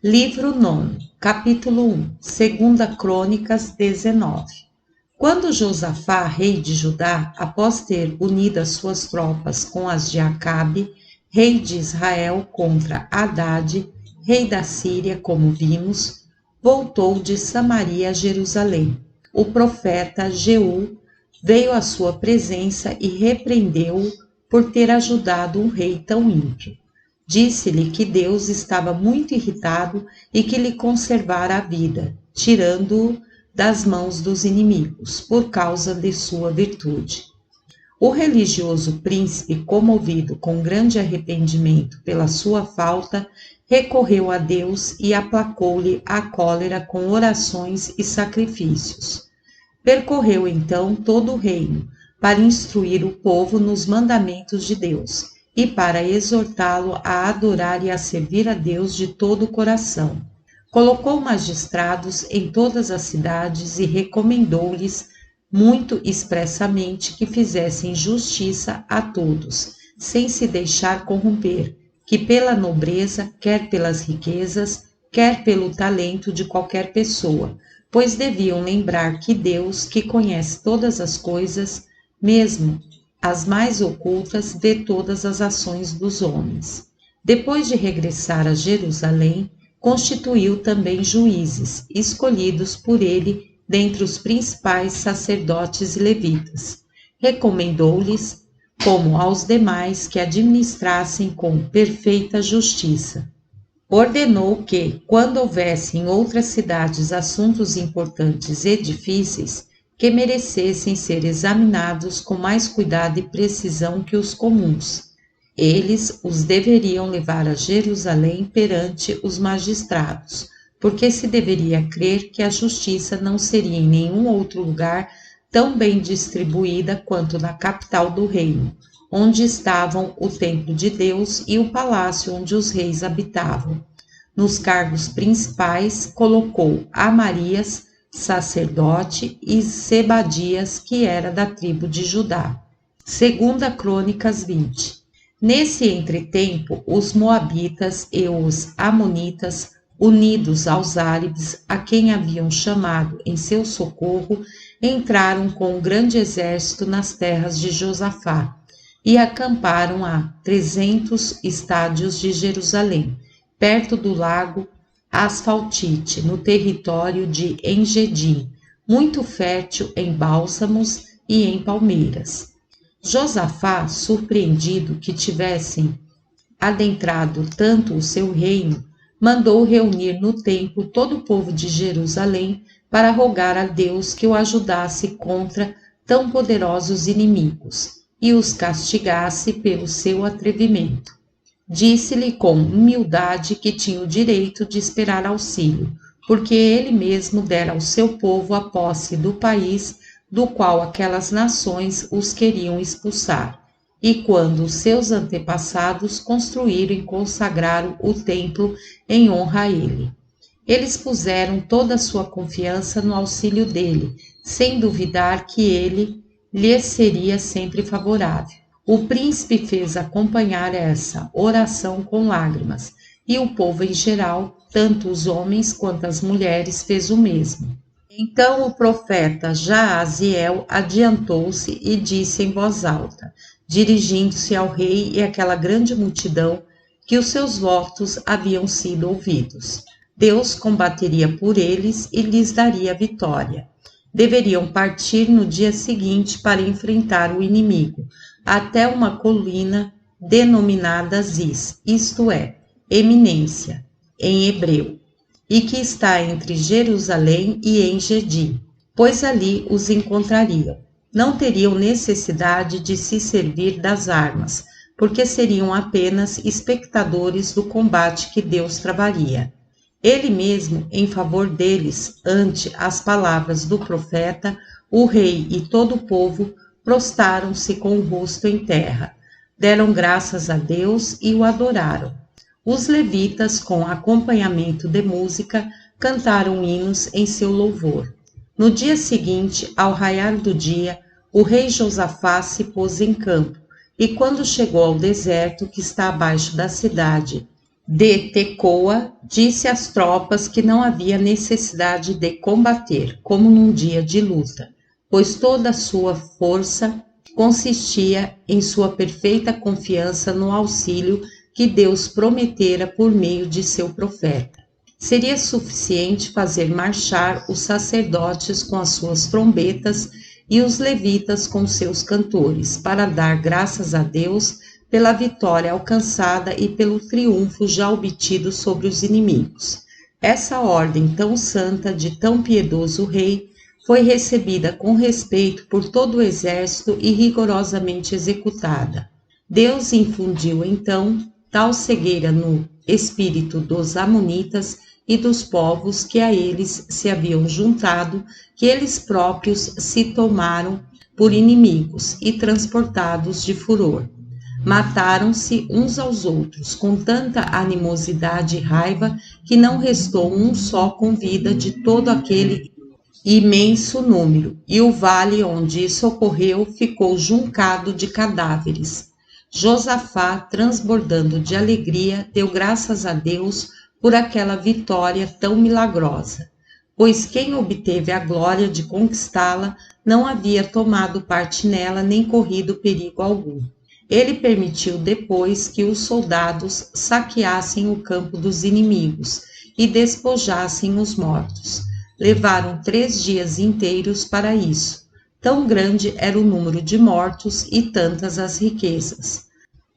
Livro 9, capítulo 1, 2 Crônicas 19. Quando Josafá, rei de Judá, após ter unido as suas tropas com as de Acabe, rei de Israel, contra Hadade, rei da Síria, como vimos, voltou de Samaria a Jerusalém. O profeta Jeú veio à sua presença e repreendeu-o por ter ajudado um rei tão ímpio. Disse-lhe que Deus estava muito irritado e que lhe conservara a vida, tirando-o das mãos dos inimigos, por causa de sua virtude. O religioso príncipe, comovido com grande arrependimento pela sua falta, recorreu a Deus e aplacou-lhe a cólera com orações e sacrifícios. Percorreu então todo o reino, para instruir o povo nos mandamentos de Deus, e para exortá-lo a adorar e a servir a Deus de todo o coração. Colocou magistrados em todas as cidades e recomendou-lhes muito expressamente que fizessem justiça a todos, sem se deixar corromper, que pela nobreza, quer pelas riquezas, quer pelo talento de qualquer pessoa, pois deviam lembrar que Deus, que conhece todas as coisas, mesmo as mais ocultas, vê todas as ações dos homens. Depois de regressar a Jerusalém, constituiu também juízes, escolhidos por ele dentre os principais sacerdotes e levitas. Recomendou-lhes, como aos demais, que administrassem com perfeita justiça. Ordenou que, quando houvesse em outras cidades assuntos importantes e difíceis, que merecessem ser examinados com mais cuidado e precisão que os comuns. Eles os deveriam levar a Jerusalém perante os magistrados, porque se deveria crer que a justiça não seria em nenhum outro lugar tão bem distribuída quanto na capital do reino, onde estavam o templo de Deus e o palácio onde os reis habitavam. Nos cargos principais colocou Amarias, sacerdote, e Sebadias, que era da tribo de Judá. 2 Crônicas 20. Nesse entretempo, os moabitas e os amonitas, unidos aos árabes, a quem haviam chamado em seu socorro, entraram com um grande exército nas terras de Josafá e acamparam a 300 estádios de Jerusalém, perto do lago Asfaltite, no território de Engedim, muito fértil em bálsamos e em palmeiras. Josafá, surpreendido que tivessem adentrado tanto o seu reino, mandou reunir no templo todo o povo de Jerusalém para rogar a Deus que o ajudasse contra tão poderosos inimigos e os castigasse pelo seu atrevimento. Disse-lhe com humildade que tinha o direito de esperar auxílio, porque ele mesmo dera ao seu povo a posse do país do qual aquelas nações os queriam expulsar, e quando os seus antepassados construíram e consagraram o templo em honra a ele. Eles puseram toda a sua confiança no auxílio dele, sem duvidar que ele lhes seria sempre favorável. O príncipe fez acompanhar essa oração com lágrimas, e o povo em geral, tanto os homens quanto as mulheres, fez o mesmo. Então o profeta Jaaziel adiantou-se e disse em voz alta, dirigindo-se ao rei e àquela grande multidão, que os seus votos haviam sido ouvidos. Deus combateria por eles e lhes daria vitória. Deveriam partir no dia seguinte para enfrentar o inimigo, até uma colina denominada Ziz, isto é, eminência, em hebreu, e que está entre Jerusalém e Engedim, pois ali os encontrariam. Não teriam necessidade de se servir das armas, porque seriam apenas espectadores do combate que Deus travaria. Ele mesmo, em favor deles, ante as palavras do profeta, o rei e todo o povo prostaram-se com o rosto em terra, deram graças a Deus e o adoraram. Os levitas, com acompanhamento de música, cantaram hinos em seu louvor. No dia seguinte, ao raiar do dia, o rei Josafá se pôs em campo, e quando chegou ao deserto que está abaixo da cidade de Tecoa, disse às tropas que não havia necessidade de combater, como num dia de luta, pois toda a sua força consistia em sua perfeita confiança no auxílio que Deus prometera por meio de seu profeta. Seria suficiente fazer marchar os sacerdotes com as suas trombetas e os levitas com seus cantores, para dar graças a Deus pela vitória alcançada e pelo triunfo já obtido sobre os inimigos. Essa ordem tão santa de tão piedoso rei foi recebida com respeito por todo o exército e rigorosamente executada. Deus infundiu então tal cegueira no espírito dos amonitas e dos povos que a eles se haviam juntado, que eles próprios se tomaram por inimigos e transportados de furor. Mataram-se uns aos outros com tanta animosidade e raiva que não restou um só com vida de todo aquele imenso número, e o vale onde isso ocorreu ficou juncado de cadáveres. Josafá, transbordando de alegria, deu graças a Deus por aquela vitória tão milagrosa, pois quem obteve a glória de conquistá-la não havia tomado parte nela nem corrido perigo algum. Ele permitiu depois que os soldados saqueassem o campo dos inimigos e despojassem os mortos. Levaram 3 dias inteiros para isso. Tão grande era o número de mortos e tantas as riquezas.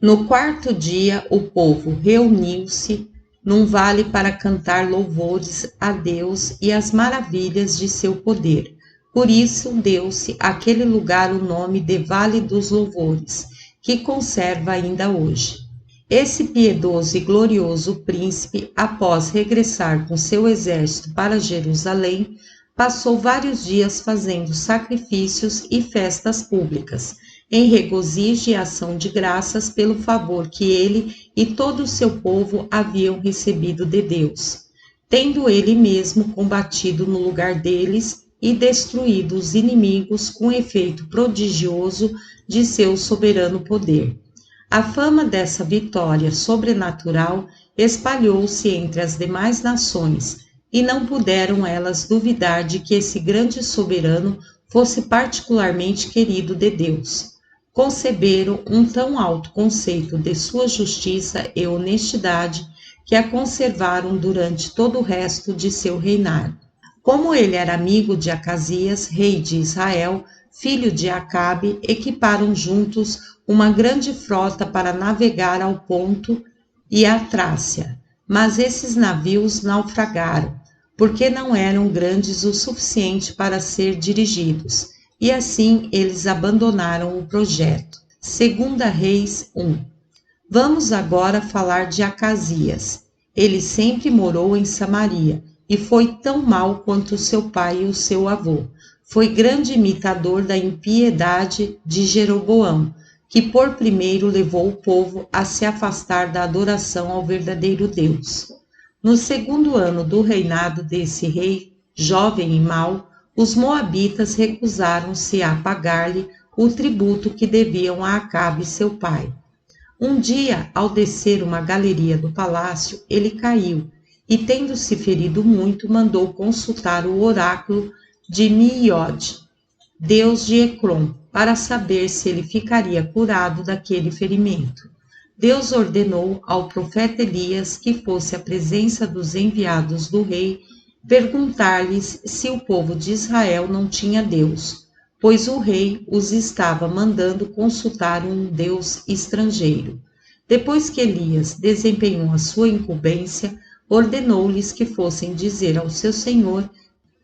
No 4º dia, o povo reuniu-se num vale para cantar louvores a Deus e as maravilhas de seu poder. Por isso deu-se àquele lugar o nome de Vale dos Louvores, que conserva ainda hoje. Esse piedoso e glorioso príncipe, após regressar com seu exército para Jerusalém, passou vários dias fazendo sacrifícios e festas públicas, em regozijo e ação de graças pelo favor que ele e todo o seu povo haviam recebido de Deus, tendo ele mesmo combatido no lugar deles e destruído os inimigos com efeito prodigioso de seu soberano poder. A fama dessa vitória sobrenatural espalhou-se entre as demais nações, e não puderam elas duvidar de que esse grande soberano fosse particularmente querido de Deus. Conceberam um tão alto conceito de sua justiça e honestidade que a conservaram durante todo o resto de seu reinado. Como ele era amigo de Acasias, rei de Israel, filho de Acabe, equiparam juntos uma grande frota para navegar ao Ponto e à Trácia. Mas esses navios naufragaram, porque não eram grandes o suficiente para ser dirigidos, e assim eles abandonaram o projeto. 2 Reis 1. Vamos agora falar de Acasias. Ele sempre morou em Samaria, e foi tão mau quanto seu pai e o seu avô. Foi grande imitador da impiedade de Jeroboão, que por primeiro levou o povo a se afastar da adoração ao verdadeiro Deus. No 2º ano do reinado desse rei, jovem e mau, os moabitas recusaram-se a pagar-lhe o tributo que deviam a Acabe seu pai. Um dia, ao descer uma galeria do palácio, ele caiu, e tendo-se ferido muito, mandou consultar o oráculo de Miiode, deus de Ecrom, para saber se ele ficaria curado daquele ferimento. Deus ordenou ao profeta Elias que fosse à presença dos enviados do rei perguntar-lhes se o povo de Israel não tinha Deus, pois o rei os estava mandando consultar um Deus estrangeiro. Depois que Elias desempenhou a sua incumbência, ordenou-lhes que fossem dizer ao seu senhor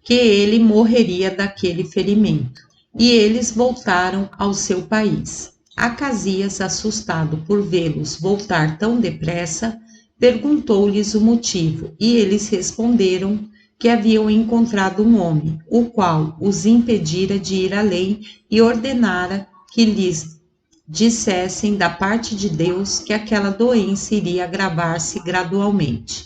que ele morreria daquele ferimento. E eles voltaram ao seu país. Acasias, assustado por vê-los voltar tão depressa, perguntou-lhes o motivo, e eles responderam que haviam encontrado um homem, o qual os impedira de ir além e ordenara que lhes dissessem da parte de Deus que aquela doença iria agravar-se gradualmente.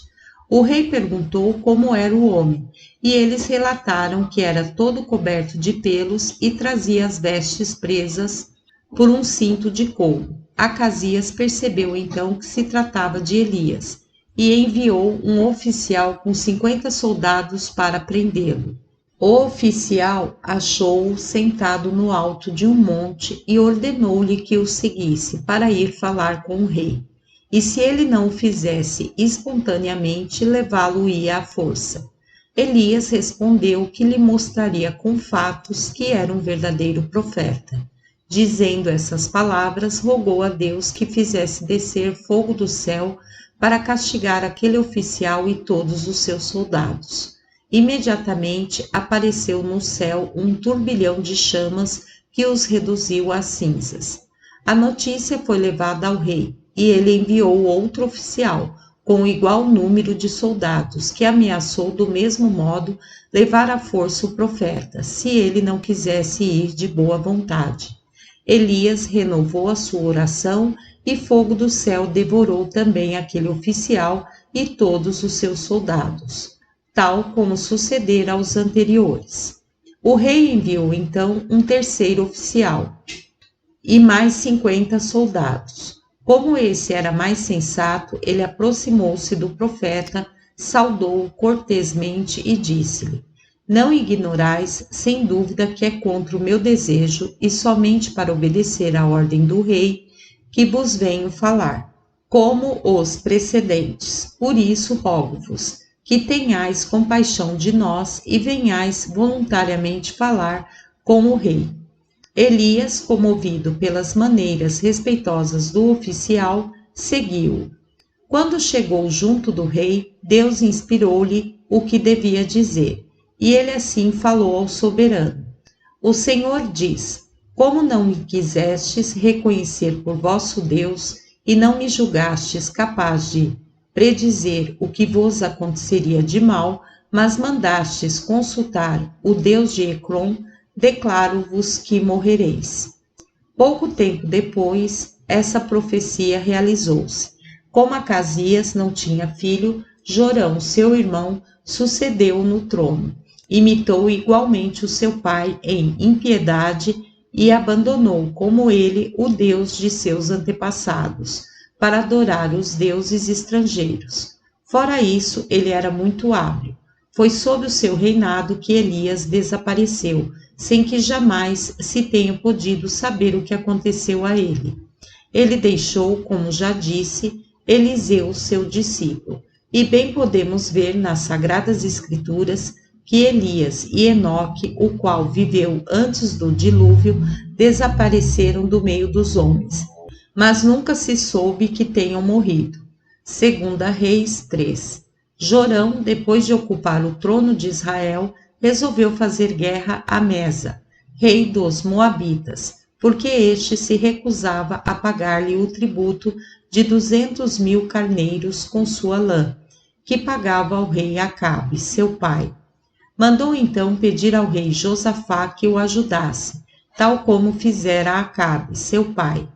O rei perguntou como era o homem, e eles relataram que era todo coberto de pelos e trazia as vestes presas por um cinto de couro. Acasias percebeu então que se tratava de Elias e enviou um oficial com 50 soldados para prendê-lo. O oficial achou-o sentado no alto de um monte e ordenou-lhe que o seguisse para ir falar com o rei. E se ele não o fizesse espontaneamente, levá-lo-ia à força. Elias respondeu que lhe mostraria com fatos que era um verdadeiro profeta. Dizendo essas palavras, rogou a Deus que fizesse descer fogo do céu para castigar aquele oficial e todos os seus soldados. Imediatamente apareceu no céu um turbilhão de chamas que os reduziu a cinzas. A notícia foi levada ao rei, e ele enviou outro oficial, com igual número de soldados, que ameaçou do mesmo modo levar à força o profeta, se ele não quisesse ir de boa vontade. Elias renovou a sua oração e fogo do céu devorou também aquele oficial e todos os seus soldados, tal como sucedera aos anteriores. O rei enviou então um terceiro oficial e mais 50 soldados. Como esse era mais sensato, ele aproximou-se do profeta, saudou-o cortesmente e disse-lhe: Não ignorais, sem dúvida, que é contra o meu desejo e somente para obedecer à ordem do rei que vos venho falar, como os precedentes. Por isso rogo-vos que tenhais compaixão de nós e venhais voluntariamente falar com o rei. Elias, comovido pelas maneiras respeitosas do oficial, seguiu-o. Quando chegou junto do rei, Deus inspirou-lhe o que devia dizer, e ele assim falou ao soberano: O Senhor diz: Como não me quisestes reconhecer por vosso Deus e não me julgastes capaz de predizer o que vos aconteceria de mal, mas mandastes consultar o Deus de Ecrom, declaro-vos que morrereis. Pouco tempo depois, essa profecia realizou-se. Como Acasias não tinha filho, Jorão, seu irmão, sucedeu-o no trono. Imitou igualmente o seu pai em impiedade e abandonou, como ele, o Deus de seus antepassados, para adorar os deuses estrangeiros. Fora isso, ele era muito hábil. Foi sob o seu reinado que Elias desapareceu, sem que jamais se tenha podido saber o que aconteceu a ele. Ele deixou, como já disse, Eliseu, seu discípulo, e bem podemos ver nas Sagradas Escrituras que Elias e Enoque, o qual viveu antes do dilúvio, desapareceram do meio dos homens, mas nunca se soube que tenham morrido. 2 Reis 3. Jorão, depois de ocupar o trono de Israel, resolveu fazer guerra a Mesa, rei dos Moabitas, porque este se recusava a pagar-lhe o tributo de 200.000 carneiros com sua lã, que pagava ao rei Acabe, seu pai. Mandou então pedir ao rei Josafá que o ajudasse, tal como fizera Acabe, seu pai.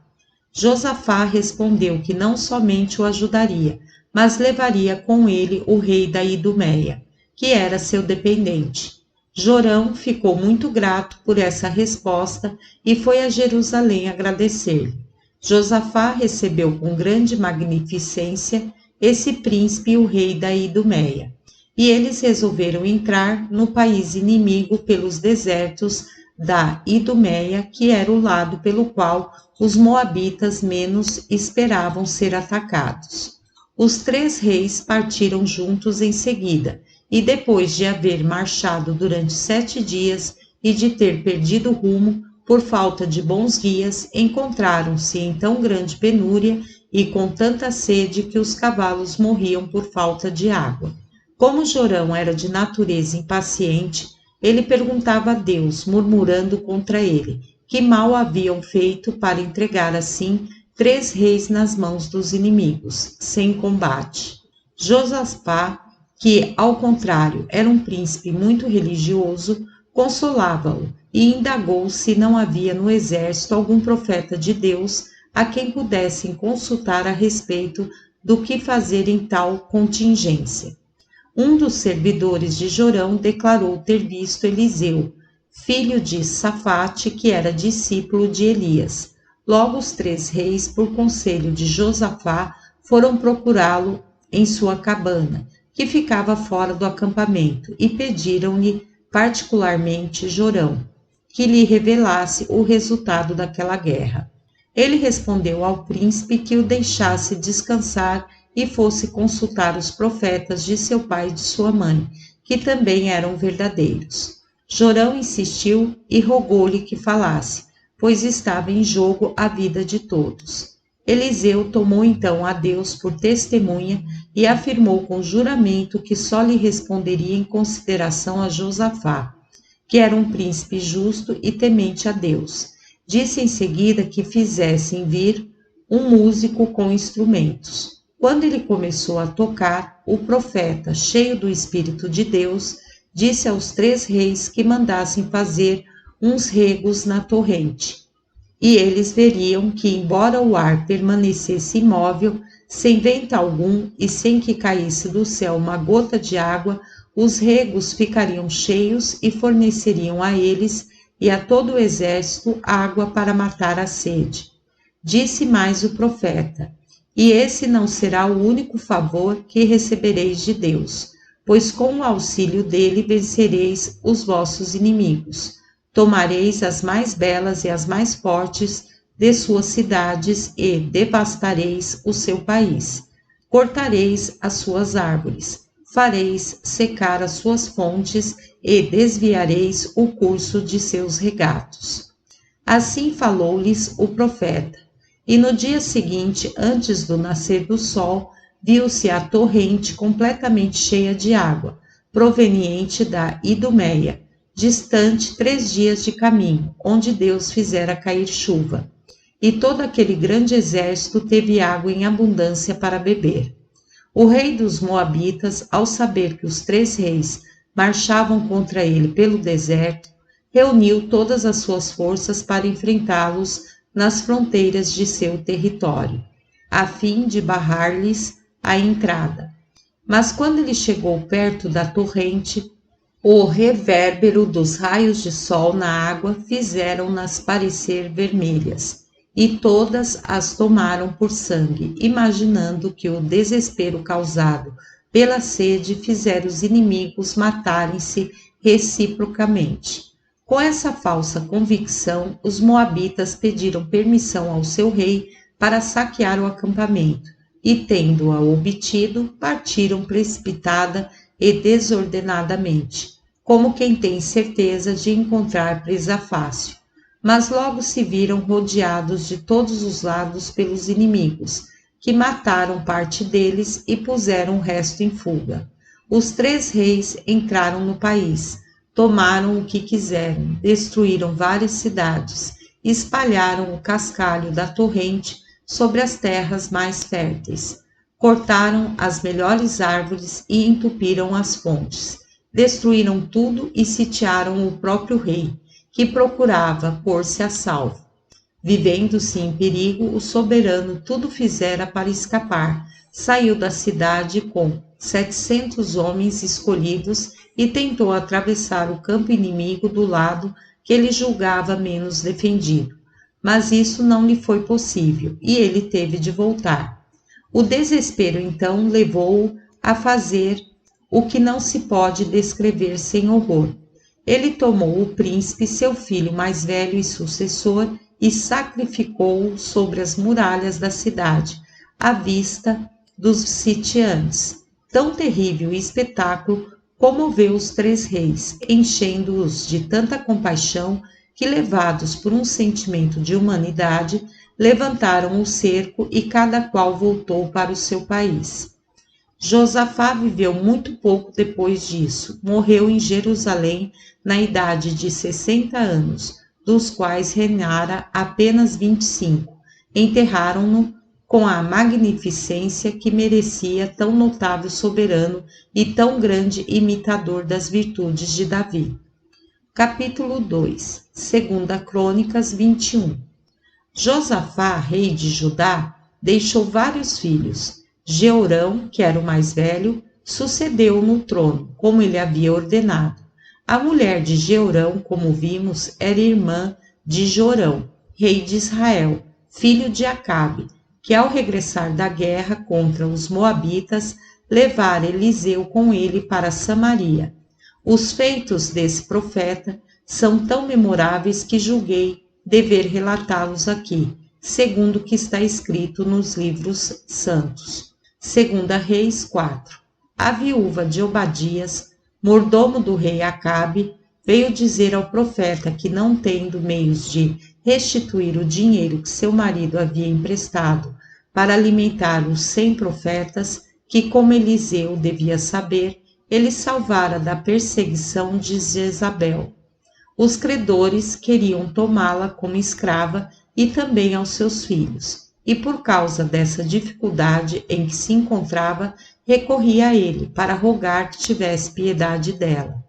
Josafá respondeu que não somente o ajudaria, mas levaria com ele o rei da Idumeia, que era seu dependente. Jorão ficou muito grato por essa resposta e foi a Jerusalém agradecer-lhe. Josafá recebeu com grande magnificência esse príncipe e o rei da Idumeia, e eles resolveram entrar no país inimigo pelos desertos da Idumeia, que era o lado pelo qual os moabitas menos esperavam ser atacados. Os 3 reis partiram juntos em seguida, e depois de haver marchado durante 7 dias e de ter perdido o rumo por falta de bons guias, encontraram-se em tão grande penúria e com tanta sede que os cavalos morriam por falta de água. Como Jorão era de natureza impaciente, ele perguntava a Deus, murmurando contra ele, que mal haviam feito para entregar assim 3 reis nas mãos dos inimigos, sem combate. Josafá, que, ao contrário, era um príncipe muito religioso, consolava-o e indagou se não havia no exército algum profeta de Deus a quem pudessem consultar a respeito do que fazer em tal contingência. Um dos servidores de Jorão declarou ter visto Eliseu, filho de Safate, que era discípulo de Elias. Logo os 3 reis, por conselho de Josafá, foram procurá-lo em sua cabana, que ficava fora do acampamento, e pediram-lhe particularmente Jorão, que lhe revelasse o resultado daquela guerra. Ele respondeu ao príncipe que o deixasse descansar e fosse consultar os profetas de seu pai e de sua mãe, que também eram verdadeiros. Jorão insistiu e rogou-lhe que falasse, pois estava em jogo a vida de todos. Eliseu tomou então a Deus por testemunha e afirmou com juramento que só lhe responderia em consideração a Josafá, que era um príncipe justo e temente a Deus. Disse em seguida que fizessem vir um músico com instrumentos. Quando ele começou a tocar, o profeta, cheio do Espírito de Deus, disse aos 3 reis que mandassem fazer uns regos na torrente. E eles veriam que, embora o ar permanecesse imóvel, sem vento algum e sem que caísse do céu uma gota de água, os regos ficariam cheios e forneceriam a eles e a todo o exército água para matar a sede. Disse mais o profeta: e esse não será o único favor que recebereis de Deus, pois com o auxílio dele vencereis os vossos inimigos. Tomareis as mais belas e as mais fortes de suas cidades e devastareis o seu país. Cortareis as suas árvores, fareis secar as suas fontes e desviareis o curso de seus regatos. Assim falou-lhes o profeta. E no dia seguinte, antes do nascer do sol, viu-se a torrente completamente cheia de água, proveniente da Idumeia, distante 3 dias de caminho, onde Deus fizera cair chuva. E todo aquele grande exército teve água em abundância para beber. O rei dos Moabitas, ao saber que os 3 reis marchavam contra ele pelo deserto, reuniu todas as suas forças para enfrentá-los nas fronteiras de seu território, a fim de barrar-lhes a entrada. Mas quando ele chegou perto da torrente, o revérbero dos raios de sol na água fizeram-nas parecer vermelhas, e todas as tomaram por sangue, imaginando que o desespero causado pela sede fizera os inimigos matarem-se reciprocamente. Com essa falsa convicção, os moabitas pediram permissão ao seu rei para saquear o acampamento, e tendo-a obtido, partiram precipitada e desordenadamente, como quem tem certeza de encontrar presa fácil. Mas logo se viram rodeados de todos os lados pelos inimigos, que mataram parte deles e puseram o resto em fuga. Os 3 reis entraram no país, tomaram o que quiseram, destruíram várias cidades, espalharam o cascalho da torrente sobre as terras mais férteis, cortaram as melhores árvores e entupiram as fontes, destruíram tudo e sitiaram o próprio rei, que procurava pôr-se a salvo. Vivendo-se em perigo, o soberano tudo fizera para escapar, saiu da cidade com 700 homens escolhidos e tentou atravessar o campo inimigo do lado que ele julgava menos defendido. Mas isso não lhe foi possível e ele teve de voltar. O desespero então levou-o a fazer o que não se pode descrever sem horror. Ele tomou o príncipe, seu filho mais velho e sucessor, e sacrificou-o sobre as muralhas da cidade, à vista dos sitiantes. Tão terrível espetáculo comoveu os 3 reis, enchendo-os de tanta compaixão que, levados por um sentimento de humanidade, levantaram o cerco e cada qual voltou para o seu país. Josafá viveu muito pouco depois disso. Morreu em Jerusalém na idade de 60 anos, dos quais reinara apenas 25. Enterraram-no com a magnificência que merecia tão notável soberano e tão grande imitador das virtudes de Davi. Capítulo 2. 2 Crônicas 21. Josafá, rei de Judá, deixou vários filhos: Jeorão, que era o mais velho, sucedeu no trono, como ele havia ordenado. A mulher de Jeorão, como vimos, era irmã de Jorão, rei de Israel, filho de Acabe, que ao regressar da guerra contra os moabitas, levara Eliseu com ele para Samaria. Os feitos desse profeta são tão memoráveis que julguei dever relatá-los aqui, segundo o que está escrito nos livros santos. 2 Reis 4. A viúva de Obadias, mordomo do rei Acabe, veio dizer ao profeta que, não tendo meios de restituir o dinheiro que seu marido havia emprestado para alimentar os 100 profetas, que, como Eliseu devia saber, ele salvara da perseguição de Jezabel. Os credores queriam tomá-la como escrava e também aos seus filhos, e por causa dessa dificuldade em que se encontrava, recorria a ele para rogar que tivesse piedade dela.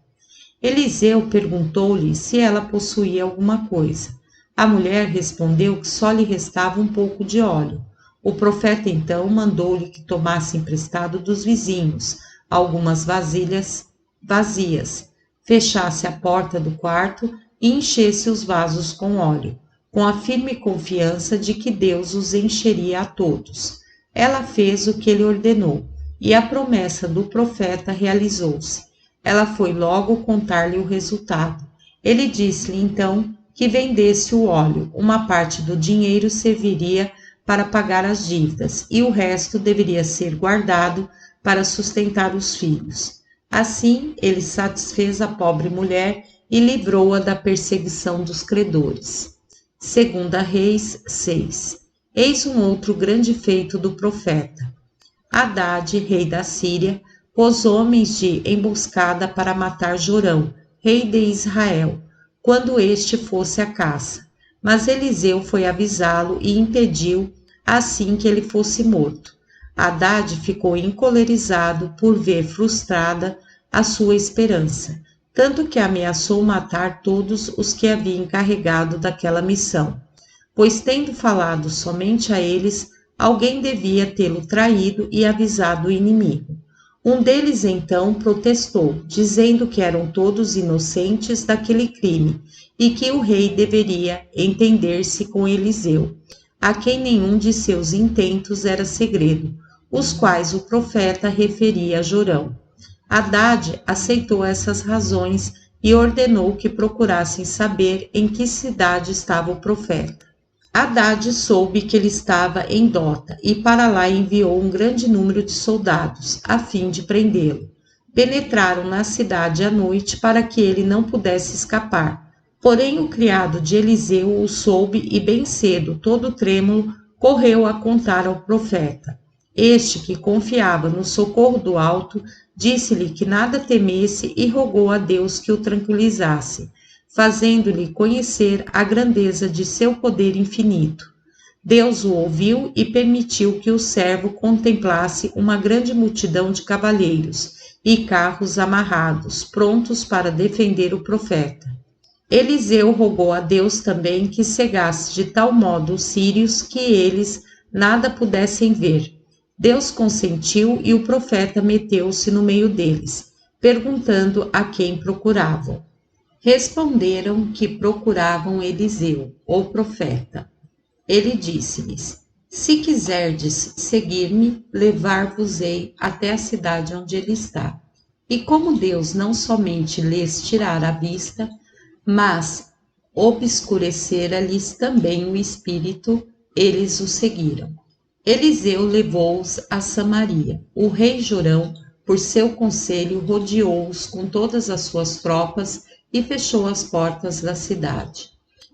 Eliseu perguntou-lhe se ela possuía alguma coisa. A mulher respondeu que só lhe restava um pouco de óleo. O profeta então mandou-lhe que tomasse emprestado dos vizinhos algumas vasilhas vazias, fechasse a porta do quarto e enchesse os vasos com óleo, com a firme confiança de que Deus os encheria a todos. Ela fez o que ele ordenou, e a promessa do profeta realizou-se. Ela foi logo contar-lhe o resultado. Ele disse-lhe então que vendesse o óleo, uma parte do dinheiro serviria para pagar as dívidas e o resto deveria ser guardado para sustentar os filhos. Assim, ele satisfez a pobre mulher e livrou-a da perseguição dos credores. 2 Reis 6. Eis um outro grande feito do profeta. Hadade, rei da Síria, pôs homens de emboscada para matar Jorão, rei de Israel, quando este fosse à caça. Mas Eliseu foi avisá-lo e impediu, assim que ele fosse morto. Hadade ficou encolerizado por ver frustrada a sua esperança, tanto que ameaçou matar todos os que havia encarregado daquela missão, pois tendo falado somente a eles, alguém devia tê-lo traído e avisado o inimigo. Um deles então protestou, dizendo que eram todos inocentes daquele crime e que o rei deveria entender-se com Eliseu, a quem nenhum de seus intentos era segredo, os quais o profeta referia a Jorão. Hadade aceitou essas razões e ordenou que procurassem saber em que cidade estava o profeta. Hadade soube que ele estava em Dota e para lá enviou um grande número de soldados, a fim de prendê-lo. Penetraram na cidade à noite para que ele não pudesse escapar. Porém o criado de Eliseu o soube e bem cedo, todo trêmulo, correu a contar ao profeta. Este, que confiava no socorro do alto, disse-lhe que nada temesse e rogou a Deus que o tranquilizasse, fazendo-lhe conhecer a grandeza de seu poder infinito. Deus o ouviu e permitiu que o servo contemplasse uma grande multidão de cavaleiros e carros amarrados, prontos para defender o profeta. Eliseu rogou a Deus também que cegasse de tal modo os sírios que eles nada pudessem ver. Deus consentiu e o profeta meteu-se no meio deles, perguntando a quem procuravam. Responderam que procuravam Eliseu, o profeta. Ele disse-lhes: se quiserdes seguir-me, levar-vos-ei até a cidade onde ele está. E como Deus não somente lhes tirara a vista, mas obscurecera-lhes também o espírito, eles o seguiram. Eliseu levou-os a Samaria. O rei Jorão, por seu conselho, rodeou-os com todas as suas tropas e fechou as portas da cidade.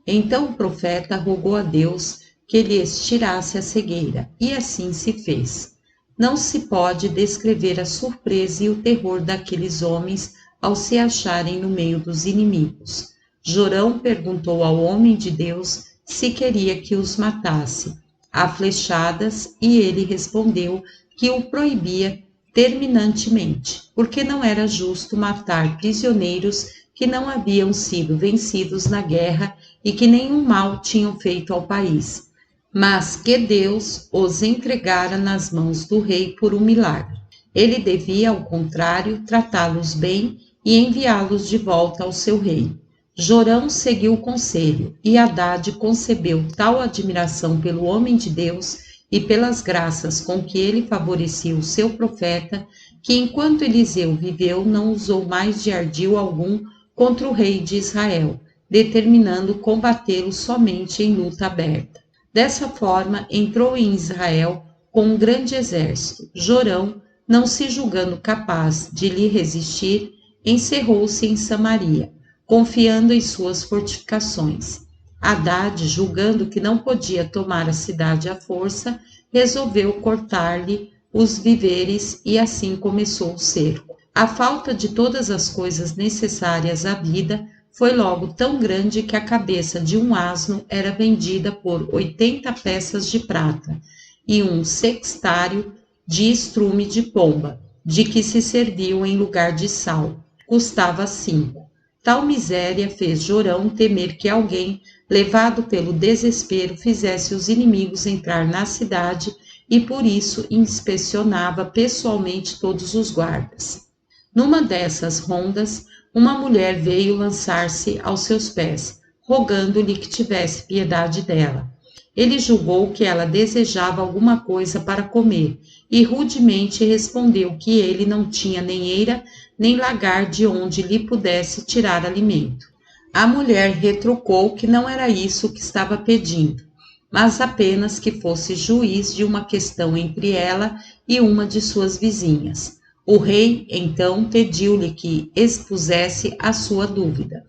Então o profeta rogou a Deus que lhes tirasse a cegueira, e assim se fez. Não se pode descrever a surpresa e o terror daqueles homens ao se acharem no meio dos inimigos. Jorão perguntou ao homem de Deus se queria que os matasse a flechadas, e ele respondeu que o proibia terminantemente, porque não era justo matar prisioneiros que não haviam sido vencidos na guerra e que nenhum mal tinham feito ao país, mas que Deus os entregara nas mãos do rei por um milagre. Ele devia, ao contrário, tratá-los bem e enviá-los de volta ao seu rei. Jorão seguiu o conselho, e Hadade concebeu tal admiração pelo homem de Deus e pelas graças com que ele favorecia o seu profeta, que enquanto Eliseu viveu não usou mais de ardil algum contra o rei de Israel, determinando combatê-lo somente em luta aberta. Dessa forma, entrou em Israel com um grande exército. Jorão, não se julgando capaz de lhe resistir, encerrou-se em Samaria, confiando em suas fortificações. Hadade, julgando que não podia tomar a cidade à força, resolveu cortar-lhe os víveres e assim começou o cerco. A falta de todas as coisas necessárias à vida foi logo tão grande que a cabeça de um asno era vendida por 80 peças de prata e um sextário de estrume de pomba, de que se serviam em lugar de sal. Custava 5. Tal miséria fez Jorão temer que alguém, levado pelo desespero, fizesse os inimigos entrar na cidade e por isso inspecionava pessoalmente todos os guardas. Numa dessas rondas, uma mulher veio lançar-se aos seus pés, rogando-lhe que tivesse piedade dela. Ele julgou que ela desejava alguma coisa para comer e rudemente respondeu que ele não tinha nem eira nem lagar de onde lhe pudesse tirar alimento. A mulher retrucou que não era isso que estava pedindo, mas apenas que fosse juiz de uma questão entre ela e uma de suas vizinhas. O rei, então, pediu-lhe que expusesse a sua dúvida.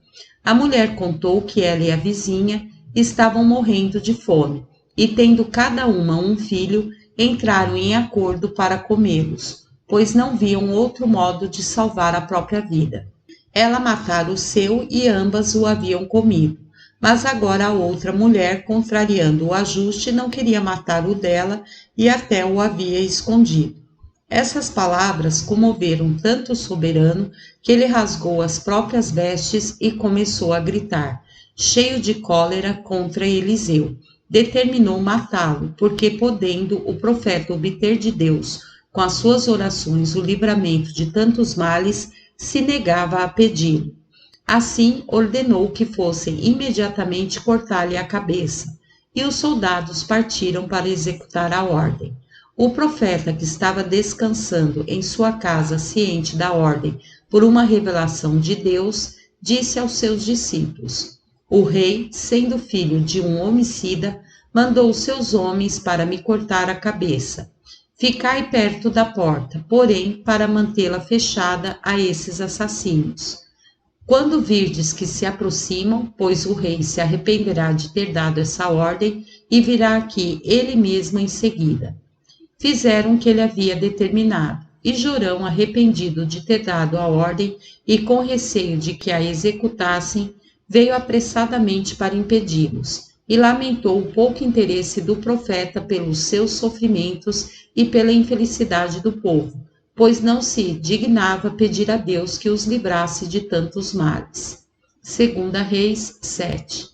A mulher contou que ela e a vizinha estavam morrendo de fome e, tendo cada uma um filho, entraram em acordo para comê-los, pois não viam outro modo de salvar a própria vida. Ela matara o seu e ambas o haviam comido, mas agora a outra mulher, contrariando o ajuste, não queria matar o dela e até o havia escondido. Essas palavras comoveram tanto o soberano que ele rasgou as próprias vestes e começou a gritar, cheio de cólera contra Eliseu. Determinou matá-lo, porque podendo o profeta obter de Deus, com as suas orações, o livramento de tantos males, se negava a pedi-lo. Assim, ordenou que fossem imediatamente cortar-lhe a cabeça, e os soldados partiram para executar a ordem. O profeta, que estava descansando em sua casa, ciente da ordem por uma revelação de Deus, disse aos seus discípulos: O rei, sendo filho de um homicida, mandou seus homens para me cortar a cabeça. Ficai perto da porta, porém, para mantê-la fechada a esses assassinos. Quando virdes que se aproximam, pois o rei se arrependerá de ter dado essa ordem e virá aqui ele mesmo em seguida. Fizeram o que ele havia determinado, e Jorão, arrependido de ter dado a ordem e com receio de que a executassem, veio apressadamente para impedi-los, e lamentou o pouco interesse do profeta pelos seus sofrimentos e pela infelicidade do povo, pois não se dignava pedir a Deus que os livrasse de tantos males. 2 Reis 7.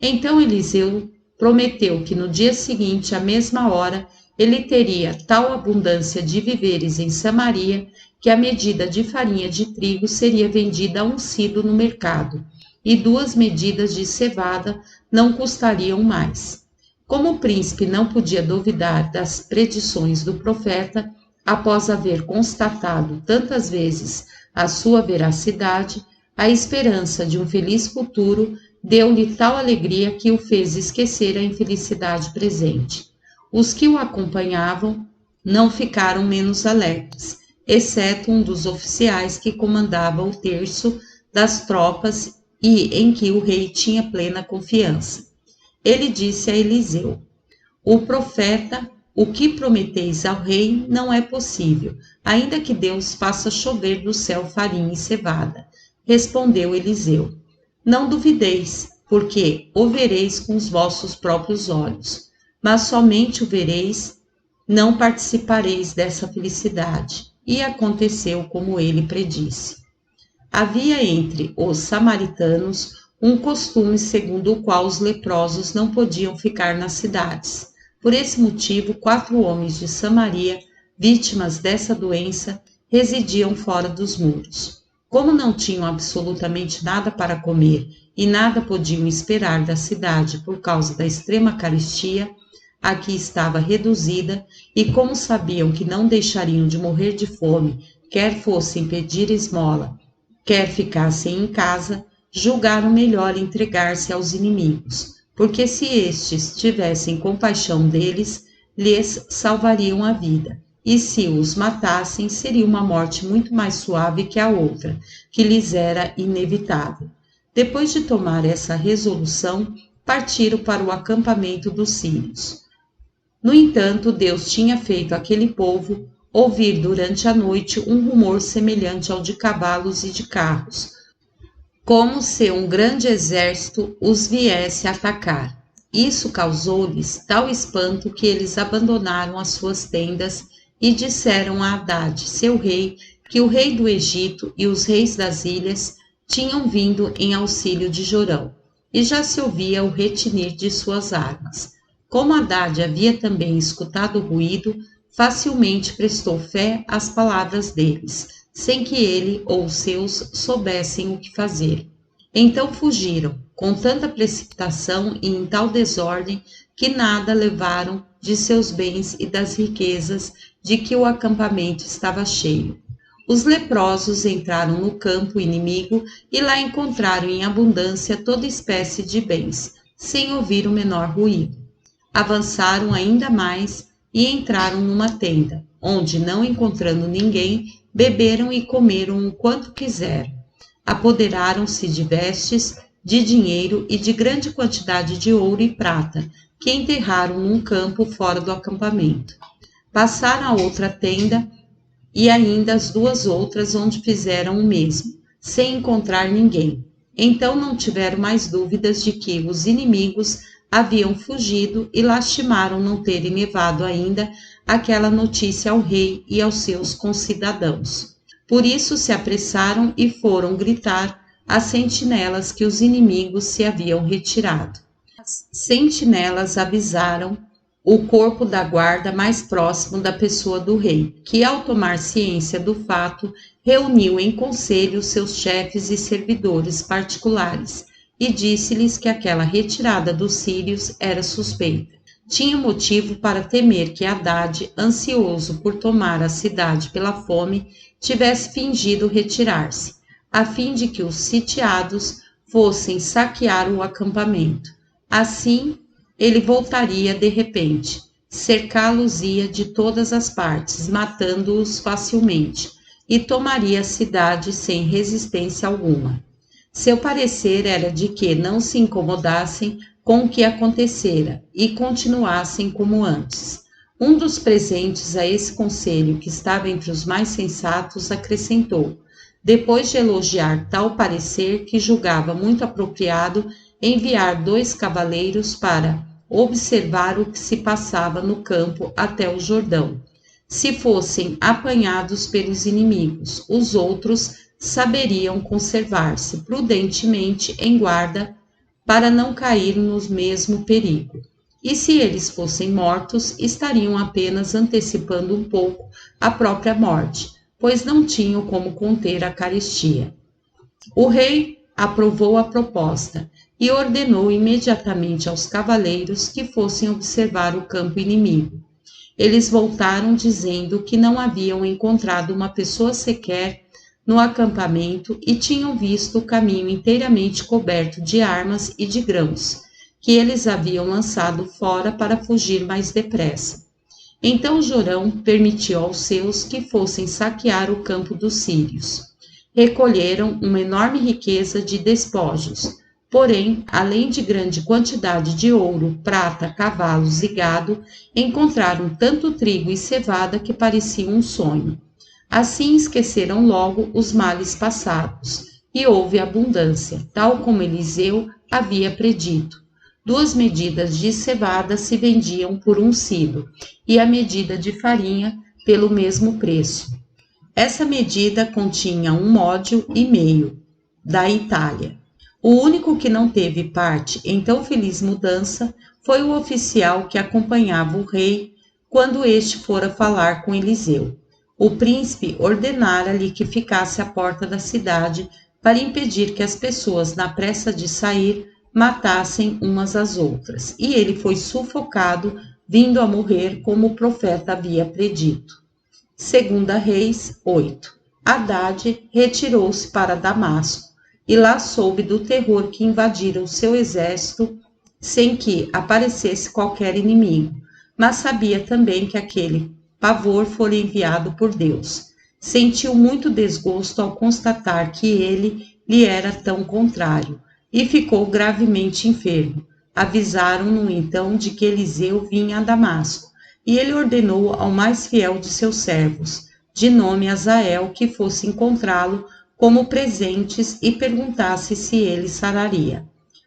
Então Eliseu prometeu que no dia seguinte, à mesma hora, ele teria tal abundância de víveres em Samaria que a medida de farinha de trigo seria vendida a um sido no mercado, e 2 medidas de cevada não custariam mais. Como o príncipe não podia duvidar das predições do profeta, após haver constatado tantas vezes a sua veracidade, a esperança de um feliz futuro deu-lhe tal alegria que o fez esquecer a infelicidade presente. Os que o acompanhavam não ficaram menos alegres, exceto um dos oficiais que comandava o terço das tropas e em que o rei tinha plena confiança. Ele disse a Eliseu: O profeta, o que prometeis ao rei não é possível, ainda que Deus faça chover do céu farinha e cevada. Respondeu Eliseu: Não duvideis, porque o vereis com os vossos próprios olhos, mas somente o vereis, não participareis dessa felicidade. E aconteceu como ele predisse. Havia entre os samaritanos um costume segundo o qual os leprosos não podiam ficar nas cidades. Por esse motivo, 4 homens de Samaria vítimas dessa doença, residiam fora dos muros. Como não tinham absolutamente nada para comer e nada podiam esperar da cidade por causa da extrema carestia a que estava reduzida, e como sabiam que não deixariam de morrer de fome, quer fossem pedir esmola, quer ficassem em casa, julgaram melhor entregar-se aos inimigos, porque se estes tivessem compaixão deles, lhes salvariam a vida, e se os matassem, seria uma morte muito mais suave que a outra, que lhes era inevitável. Depois de tomar essa resolução, partiram para o acampamento dos sírios. No entanto, Deus tinha feito aquele povo ouvir durante a noite um rumor semelhante ao de cavalos e de carros, como se um grande exército os viesse atacar. Isso causou-lhes tal espanto que eles abandonaram as suas tendas e disseram a Hadad, seu rei, que o rei do Egito e os reis das ilhas tinham vindo em auxílio de Jorão, e já se ouvia o retinir de suas armas. Como Hadad havia também escutado o ruído, facilmente prestou fé às palavras deles, sem que ele ou os seus soubessem o que fazer. Então fugiram, com tanta precipitação e em tal desordem, que nada levaram de seus bens e das riquezas de que o acampamento estava cheio. Os leprosos entraram no campo inimigo e lá encontraram em abundância toda espécie de bens, sem ouvir o menor ruído. Avançaram ainda mais e entraram numa tenda, onde, não encontrando ninguém, beberam e comeram o quanto quiseram. Apoderaram-se de vestes, de dinheiro e de grande quantidade de ouro e prata, que enterraram num campo fora do acampamento. Passaram a outra tenda e ainda as duas outras, onde fizeram o mesmo, sem encontrar ninguém. Então não tiveram mais dúvidas de que os inimigos haviam fugido e lastimaram não terem levado ainda aquela notícia ao rei e aos seus concidadãos. Por isso se apressaram e foram gritar às sentinelas que os inimigos se haviam retirado. As sentinelas avisaram o corpo da guarda mais próximo da pessoa do rei, que, ao tomar ciência do fato, reuniu em conselho seus chefes e servidores particulares, e disse-lhes que aquela retirada dos sírios era suspeita. Tinha motivo para temer que Hadad, ansioso por tomar a cidade pela fome, tivesse fingido retirar-se, a fim de que os sitiados fossem saquear o acampamento. Assim, ele voltaria de repente, cercá-los-ia de todas as partes, matando-os facilmente, e tomaria a cidade sem resistência alguma. Seu parecer era de que não se incomodassem com o que acontecera e continuassem como antes. Um dos presentes a esse conselho, que estava entre os mais sensatos, acrescentou, depois de elogiar tal parecer, que julgava muito apropriado enviar 2 cavaleiros para observar o que se passava no campo até o Jordão. Se fossem apanhados pelos inimigos, os outros saberiam conservar-se prudentemente em guarda para não cair no mesmo perigo. E se eles fossem mortos, estariam apenas antecipando um pouco a própria morte, pois não tinham como conter a carestia. O rei aprovou a proposta e ordenou imediatamente aos cavaleiros que fossem observar o campo inimigo. Eles voltaram dizendo que não haviam encontrado uma pessoa sequer no acampamento e tinham visto o caminho inteiramente coberto de armas e de grãos, que eles haviam lançado fora para fugir mais depressa. Então Jorão permitiu aos seus que fossem saquear o campo dos sírios. Recolheram uma enorme riqueza de despojos, porém, além de grande quantidade de ouro, prata, cavalos e gado, encontraram tanto trigo e cevada que parecia um sonho. Assim esqueceram logo os males passados, e houve abundância, tal como Eliseu havia predito. 2 medidas de cevada se vendiam por 1 silo, e a medida de farinha pelo mesmo preço. Essa medida continha 1 módio e meio da Itália. O único que não teve parte em tão feliz mudança foi o oficial que acompanhava o rei quando este fora falar com Eliseu. O príncipe ordenara-lhe que ficasse à porta da cidade para impedir que as pessoas, na pressa de sair, matassem umas às outras. E ele foi sufocado, vindo a morrer como o profeta havia predito. 2 Reis 8. Haddad retirou-se para Damasco e lá soube do terror que invadira o seu exército sem que aparecesse qualquer inimigo, mas sabia também que aquele pavor fora enviado por Deus. Sentiu muito desgosto ao constatar que ele lhe era tão contrário e ficou gravemente enfermo. Avisaram-no então de que Eliseu vinha a Damasco, e ele ordenou ao mais fiel de seus servos, de nome Azael, que fosse encontrá-lo como presentes e perguntasse se ele sararia.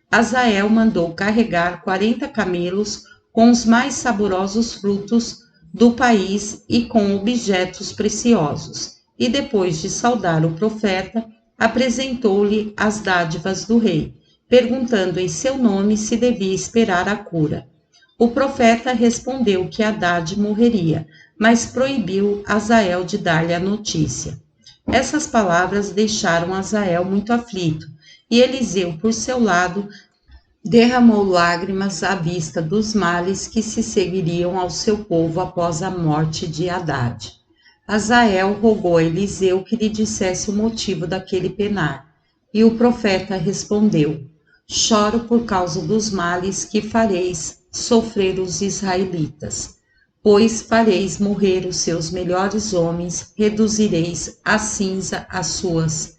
Azael mandou carregar 40 camelos com os mais saborosos frutos do país e com objetos preciosos, e depois de saudar o profeta, apresentou-lhe as dádivas do rei, perguntando em seu nome se devia esperar a cura. O profeta respondeu que Haddad morreria, mas proibiu Azael de dar-lhe a notícia. Essas palavras deixaram Azael muito aflito, e Eliseu, por seu lado, derramou lágrimas à vista dos males que se seguiriam ao seu povo após a morte de Haddad. Azael rogou a Eliseu que lhe dissesse o motivo daquele penar, e o profeta respondeu: choro por causa dos males que fareis sofrer os israelitas, pois fareis morrer os seus melhores homens, reduzireis a cinza as suas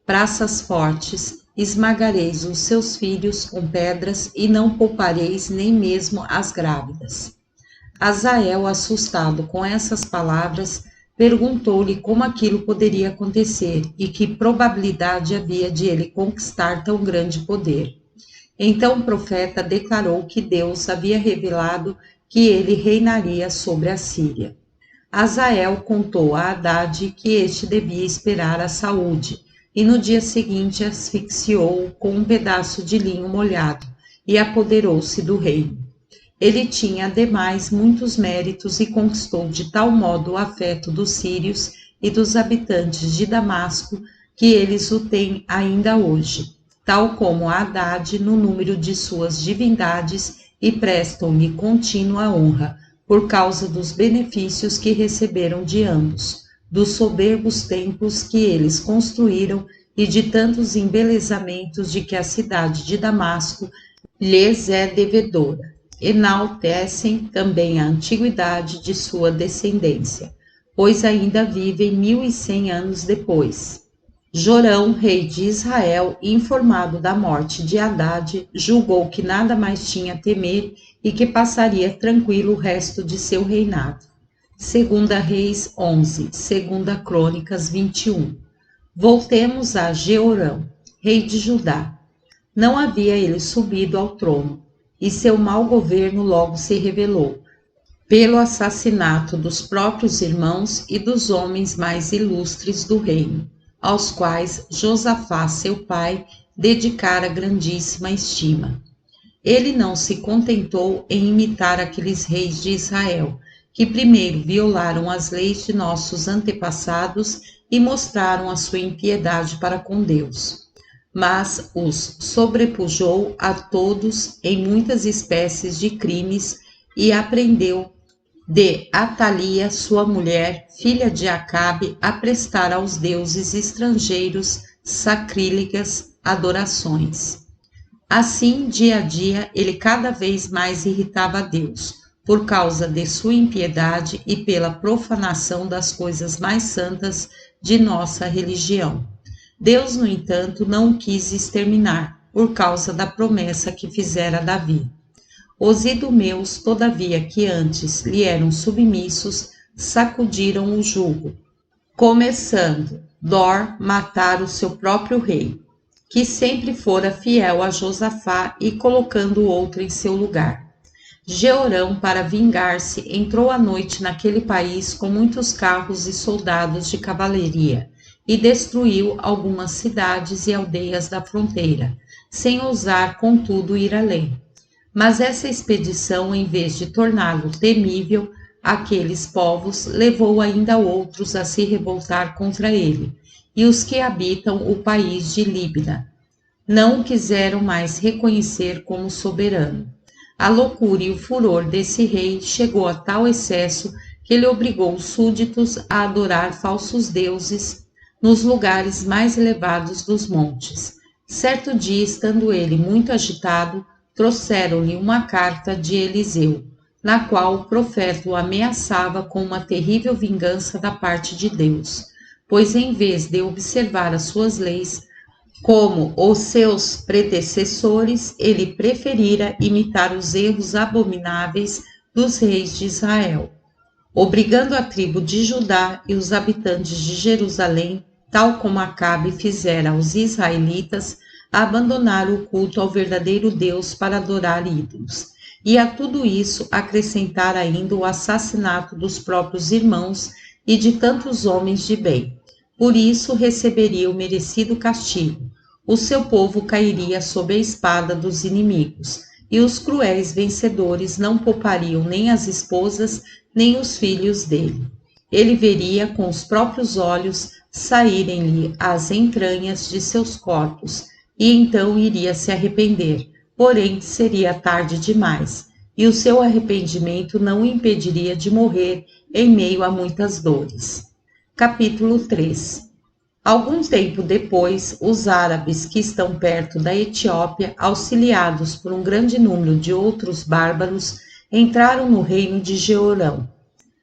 praças fortes, esmagareis os seus filhos com pedras e não poupareis nem mesmo as grávidas. Azael, assustado com essas palavras, perguntou-lhe como aquilo poderia acontecer e que probabilidade havia de ele conquistar tão grande poder. Então o profeta declarou que Deus havia revelado que ele reinaria sobre a Síria. Azael contou a Haddad que este devia esperar a saúde, e no dia seguinte asfixiou-o com um pedaço de linho molhado e apoderou-se do reino. Ele tinha, ademais, muitos méritos e conquistou de tal modo o afeto dos sírios e dos habitantes de Damasco que eles o têm ainda hoje, tal como Haddad no número de suas divindades, e prestam-lhe contínua honra, por causa dos benefícios que receberam de ambos, dos soberbos templos que eles construíram e de tantos embelezamentos de que a cidade de Damasco lhes é devedora. Enaltecem também a antiguidade de sua descendência, pois ainda vivem 1100 anos depois. Jorão, rei de Israel, informado da morte de Haddad, julgou que nada mais tinha a temer e que passaria tranquilo o resto de seu reinado. 2 Reis 11, 2 Crônicas 21. Voltemos a Jeorão, rei de Judá. Não havia ele subido ao trono, e seu mau governo logo se revelou, pelo assassinato dos próprios irmãos e dos homens mais ilustres do reino, aos quais Josafá, seu pai, dedicara grandíssima estima. Ele não se contentou em imitar aqueles reis de Israel, que primeiro violaram as leis de nossos antepassados e mostraram a sua impiedade para com Deus, mas os sobrepujou a todos em muitas espécies de crimes e aprendeu de Atalia, sua mulher, filha de Acabe, a prestar aos deuses estrangeiros sacrílegas adorações. Assim, dia a dia, ele cada vez mais irritava a Deus, por causa de sua impiedade e pela profanação das coisas mais santas de nossa religião. Deus, no entanto, não o quis exterminar, por causa da promessa que fizera a Davi. Os idumeus, todavia, que antes lhe eram submissos, sacudiram o jugo, começando Dor matar o seu próprio rei, que sempre fora fiel a Josafá, e colocando outro em seu lugar. Jeorão, para vingar-se, entrou à noite naquele país com muitos carros e soldados de cavalaria, e destruiu algumas cidades e aldeias da fronteira, sem ousar, contudo, ir além. Mas essa expedição, em vez de torná-lo temível, aqueles povos, levou ainda outros a se revoltar contra ele, e os que habitam o país de Líbina não o quiseram mais reconhecer como soberano. A loucura e o furor desse rei chegou a tal excesso que ele obrigou os súditos a adorar falsos deuses nos lugares mais elevados dos montes. Certo dia, estando ele muito agitado, trouxeram-lhe uma carta de Eliseu, na qual o profeta o ameaçava com uma terrível vingança da parte de Deus, pois em vez de observar as suas leis, como os seus predecessores, ele preferira imitar os erros abomináveis dos reis de Israel, obrigando a tribo de Judá e os habitantes de Jerusalém, tal como Acabe fizera aos israelitas, a abandonar o culto ao verdadeiro Deus para adorar ídolos. E a tudo isso acrescentar ainda o assassinato dos próprios irmãos e de tantos homens de bem. Por isso receberia o merecido castigo. O seu povo cairia sob a espada dos inimigos, e os cruéis vencedores não poupariam nem as esposas, nem os filhos dele. Ele veria com os próprios olhos saírem-lhe as entranhas de seus corpos, e então iria se arrepender, porém seria tarde demais, e o seu arrependimento não o impediria de morrer em meio a muitas dores. Capítulo 3. Algum tempo depois, os árabes que estão perto da Etiópia, auxiliados por um grande número de outros bárbaros, entraram no reino de Jeorão.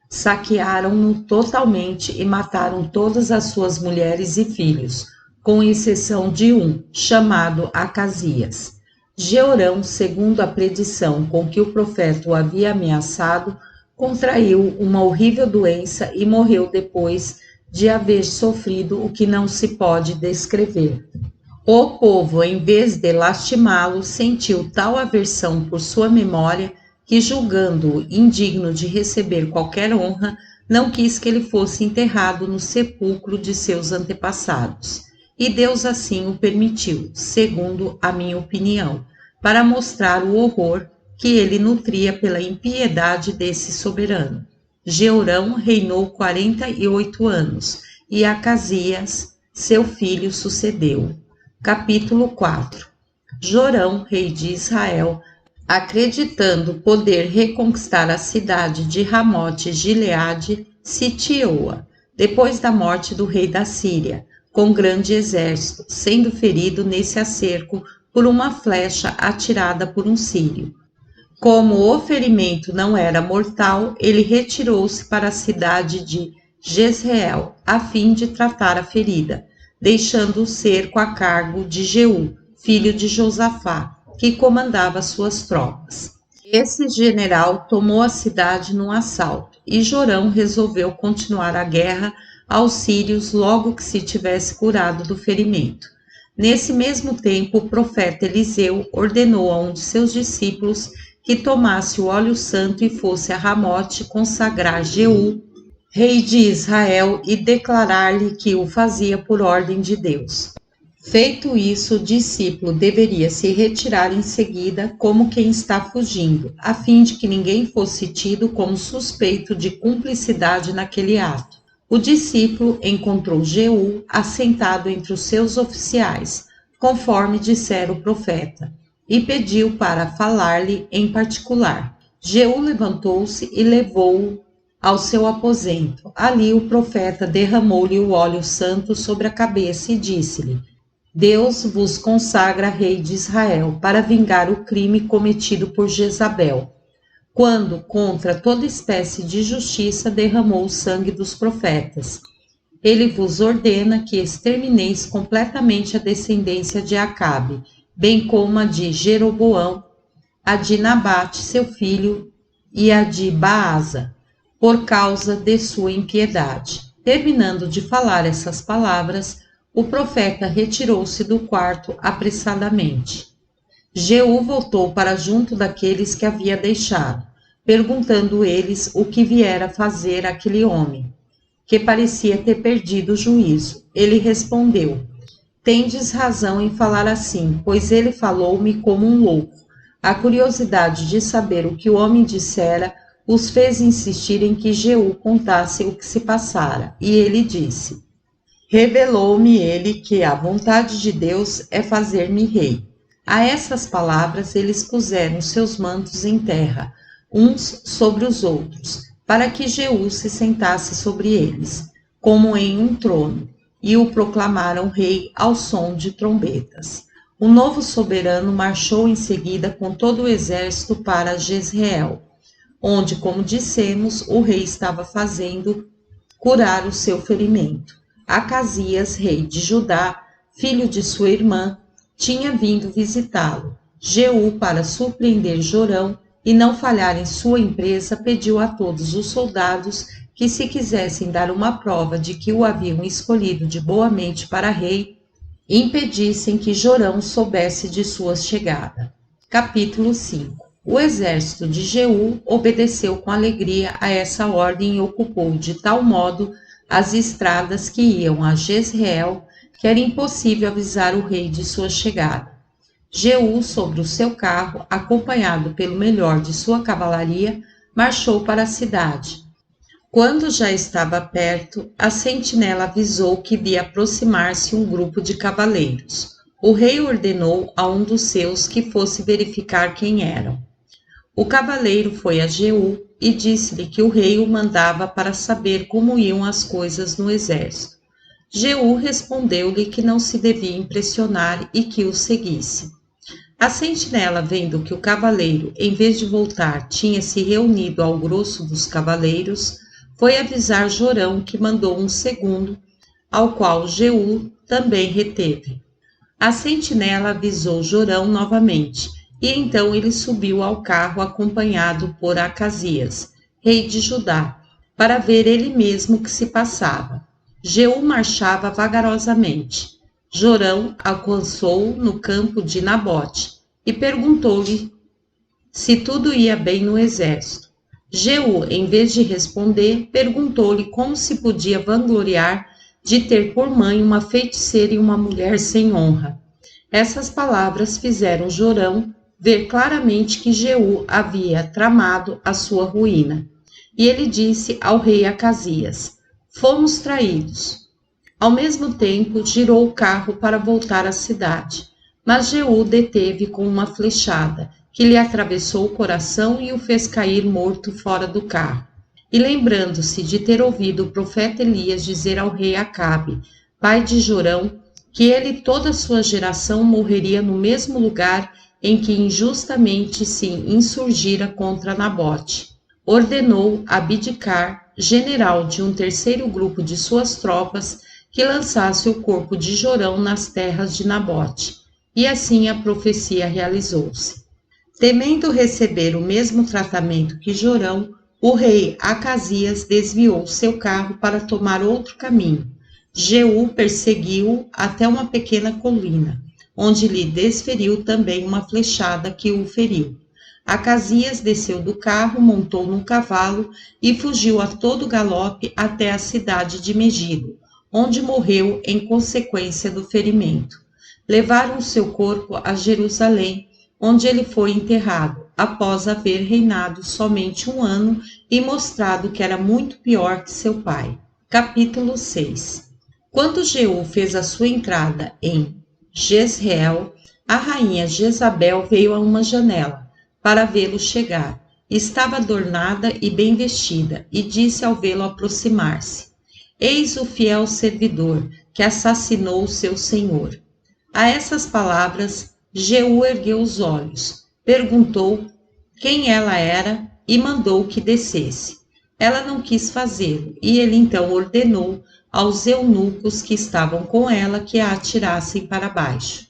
Saquearam-no totalmente e mataram todas as suas mulheres e filhos, com exceção de um, chamado Acasias. Jeorão, segundo a predição com que o profeta o havia ameaçado, contraiu uma horrível doença e morreu depois de haver sofrido o que não se pode descrever. O povo, em vez de lastimá-lo, sentiu tal aversão por sua memória que, julgando-o indigno de receber qualquer honra, não quis que ele fosse enterrado no sepulcro de seus antepassados. E Deus assim o permitiu, segundo a minha opinião, para mostrar o horror que ele nutria pela impiedade desse soberano. Jeorão reinou 48 anos, e Acasias, seu filho, sucedeu. Capítulo 4. Jorão, rei de Israel, acreditando poder reconquistar a cidade de Ramote-Gileade, sitiou-a, depois da morte do rei da Síria, com grande exército, sendo ferido nesse acerco por uma flecha atirada por um sírio. Como o ferimento não era mortal, ele retirou-se para a cidade de Jezreel, a fim de tratar a ferida, deixando o cerco a cargo de Jeú, filho de Josafá, que comandava suas tropas. Esse general tomou a cidade num assalto, e Jorão resolveu continuar a guerra aos sírios logo que se tivesse curado do ferimento. Nesse mesmo tempo, o profeta Eliseu ordenou a um de seus discípulos que tomasse o óleo santo e fosse a Ramote consagrar Jeú, rei de Israel, e declarar-lhe que o fazia por ordem de Deus. Feito isso, o discípulo deveria se retirar em seguida como quem está fugindo, a fim de que ninguém fosse tido como suspeito de cumplicidade naquele ato. O discípulo encontrou Jeú assentado entre os seus oficiais, conforme dissera o profeta, e pediu para falar-lhe em particular. Jeú levantou-se e levou-o ao seu aposento. Ali o profeta derramou-lhe o óleo santo sobre a cabeça e disse-lhe: Deus vos consagra rei de Israel para vingar o crime cometido por Jezabel, quando, contra toda espécie de justiça, derramou o sangue dos profetas. Ele vos ordena que extermineis completamente a descendência de Acabe, bem como a de Jeroboão, a de Nabate, seu filho, e a de Baasa, por causa de sua impiedade. Terminando de falar essas palavras, o profeta retirou-se do quarto apressadamente. Jeú voltou para junto daqueles que havia deixado, perguntando eles o que viera fazer aquele homem, que parecia ter perdido o juízo. Ele respondeu: Tendes razão em falar assim, pois ele falou-me como um louco. A curiosidade de saber o que o homem dissera os fez insistir em que Jeú contasse o que se passara, e ele disse: revelou-me ele que a vontade de Deus é fazer-me rei. A essas palavras eles puseram seus mantos em terra, uns sobre os outros, para que Jeú se sentasse sobre eles, como em um trono, e o proclamaram rei ao som de trombetas. O novo soberano marchou em seguida com todo o exército para Jezreel, onde, como dissemos, o rei estava fazendo curar o seu ferimento. Acasias, rei de Judá, filho de sua irmã, tinha vindo visitá-lo. Jeú, para surpreender Jorão e não falhar em sua empresa, pediu a todos os soldados que, se quisessem dar uma prova de que o haviam escolhido de boa mente para rei, impedissem que Jorão soubesse de sua chegada. Capítulo 5. O exército de Jeú obedeceu com alegria a essa ordem e ocupou de tal modo as estradas que iam a Jezreel, que era impossível avisar o rei de sua chegada. Jeú, sobre o seu carro, acompanhado pelo melhor de sua cavalaria, marchou para a cidade. Quando já estava perto, a sentinela avisou que via aproximar-se um grupo de cavaleiros. O rei ordenou a um dos seus que fosse verificar quem eram. O cavaleiro foi a Jeú e disse-lhe que o rei o mandava para saber como iam as coisas no exército. Jeú respondeu-lhe que não se devia impressionar e que o seguisse. A sentinela, vendo que o cavaleiro, em vez de voltar, tinha se reunido ao grosso dos cavaleiros, foi avisar Jorão, que mandou um segundo, ao qual Jeú também reteve. A sentinela avisou Jorão novamente, e então ele subiu ao carro acompanhado por Acasias, rei de Judá, para ver ele mesmo o que se passava. Jeú marchava vagarosamente. Jorão alcançou-o no campo de Nabote e perguntou-lhe se tudo ia bem no exército. Jeú, em vez de responder, perguntou-lhe como se podia vangloriar de ter por mãe uma feiticeira e uma mulher sem honra. Essas palavras fizeram Jorão ver claramente que Jeú havia tramado a sua ruína. E ele disse ao rei Acasias: fomos traídos. Ao mesmo tempo, girou o carro para voltar à cidade, mas Jeú deteve com uma flechada, que lhe atravessou o coração e o fez cair morto fora do carro. E lembrando-se de ter ouvido o profeta Elias dizer ao rei Acabe, pai de Jorão, que ele e toda a sua geração morreria no mesmo lugar em que injustamente se insurgira contra Nabote, ordenou Abidcar, general de um terceiro grupo de suas tropas, que lançasse o corpo de Jorão nas terras de Nabote. E assim a profecia realizou-se. Temendo receber o mesmo tratamento que Jorão, o rei Acasias desviou seu carro para tomar outro caminho. Jeú perseguiu-o até uma pequena colina, onde lhe desferiu também uma flechada que o feriu. Acasias desceu do carro, montou num cavalo e fugiu a todo galope até a cidade de Megido, onde morreu em consequência do ferimento. Levaram seu corpo a Jerusalém, onde ele foi enterrado, após haver reinado somente 1 ano e mostrado que era muito pior que seu pai. Capítulo 6. Quando Jeú fez a sua entrada em Jezreel, a rainha Jezabel veio a uma janela para vê-lo chegar. Estava adornada e bem vestida, e disse ao vê-lo aproximar-se: eis o fiel servidor que assassinou seu senhor. A essas palavras, Jeú ergueu os olhos, perguntou quem ela era e mandou que descesse. Ela não quis fazê-lo, e ele então ordenou aos eunucos que estavam com ela que a atirassem para baixo.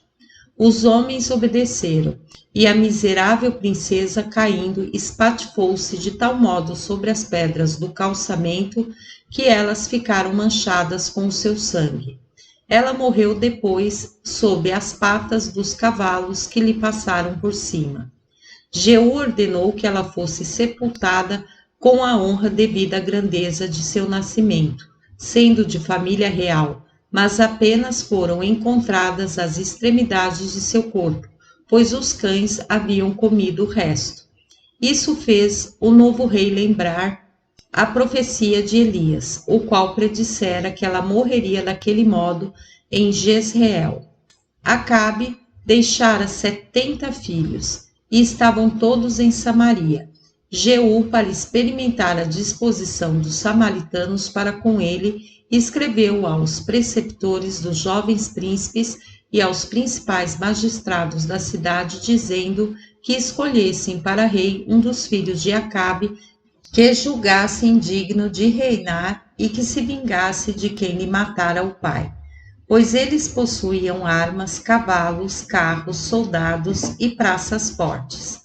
Os homens obedeceram, e a miserável princesa, caindo, espatifou-se de tal modo sobre as pedras do calçamento que elas ficaram manchadas com o seu sangue. Ela morreu depois sob as patas dos cavalos que lhe passaram por cima. Jeú ordenou que ela fosse sepultada com a honra devida à grandeza de seu nascimento, sendo de família real, mas apenas foram encontradas as extremidades de seu corpo, pois os cães haviam comido o resto. Isso fez o novo rei lembrar a profecia de Elias, o qual predissera que ela morreria daquele modo em Jezreel. Acabe deixara 70 filhos, e estavam todos em Samaria. Jeú, para experimentar a disposição dos samaritanos para com ele, escreveu aos preceptores dos jovens príncipes e aos principais magistrados da cidade, dizendo que escolhessem para rei um dos filhos de Acabe, que julgassem digno de reinar e que se vingasse de quem lhe matara o pai, pois eles possuíam armas, cavalos, carros, soldados e praças fortes.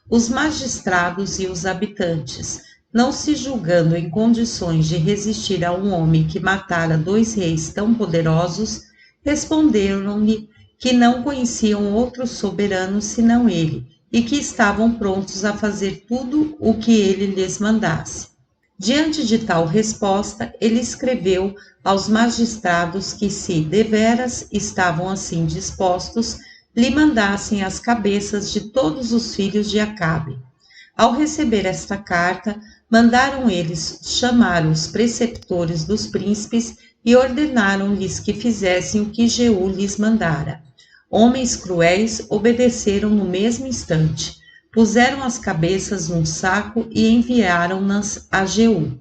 Os magistrados e os habitantes, não se julgando em condições de resistir a um homem que matara 2 reis tão poderosos, responderam-lhe que não conheciam outro soberano senão ele, e que estavam prontos a fazer tudo o que ele lhes mandasse. Diante de tal resposta, ele escreveu aos magistrados que, se deveras estavam assim dispostos, lhe mandassem as cabeças de todos os filhos de Acabe. Ao receber esta carta, mandaram eles chamar os preceptores dos príncipes e ordenaram-lhes que fizessem o que Jeú lhes mandara. Homens cruéis obedeceram no mesmo instante, puseram as cabeças num saco e enviaram-nas a Jeú.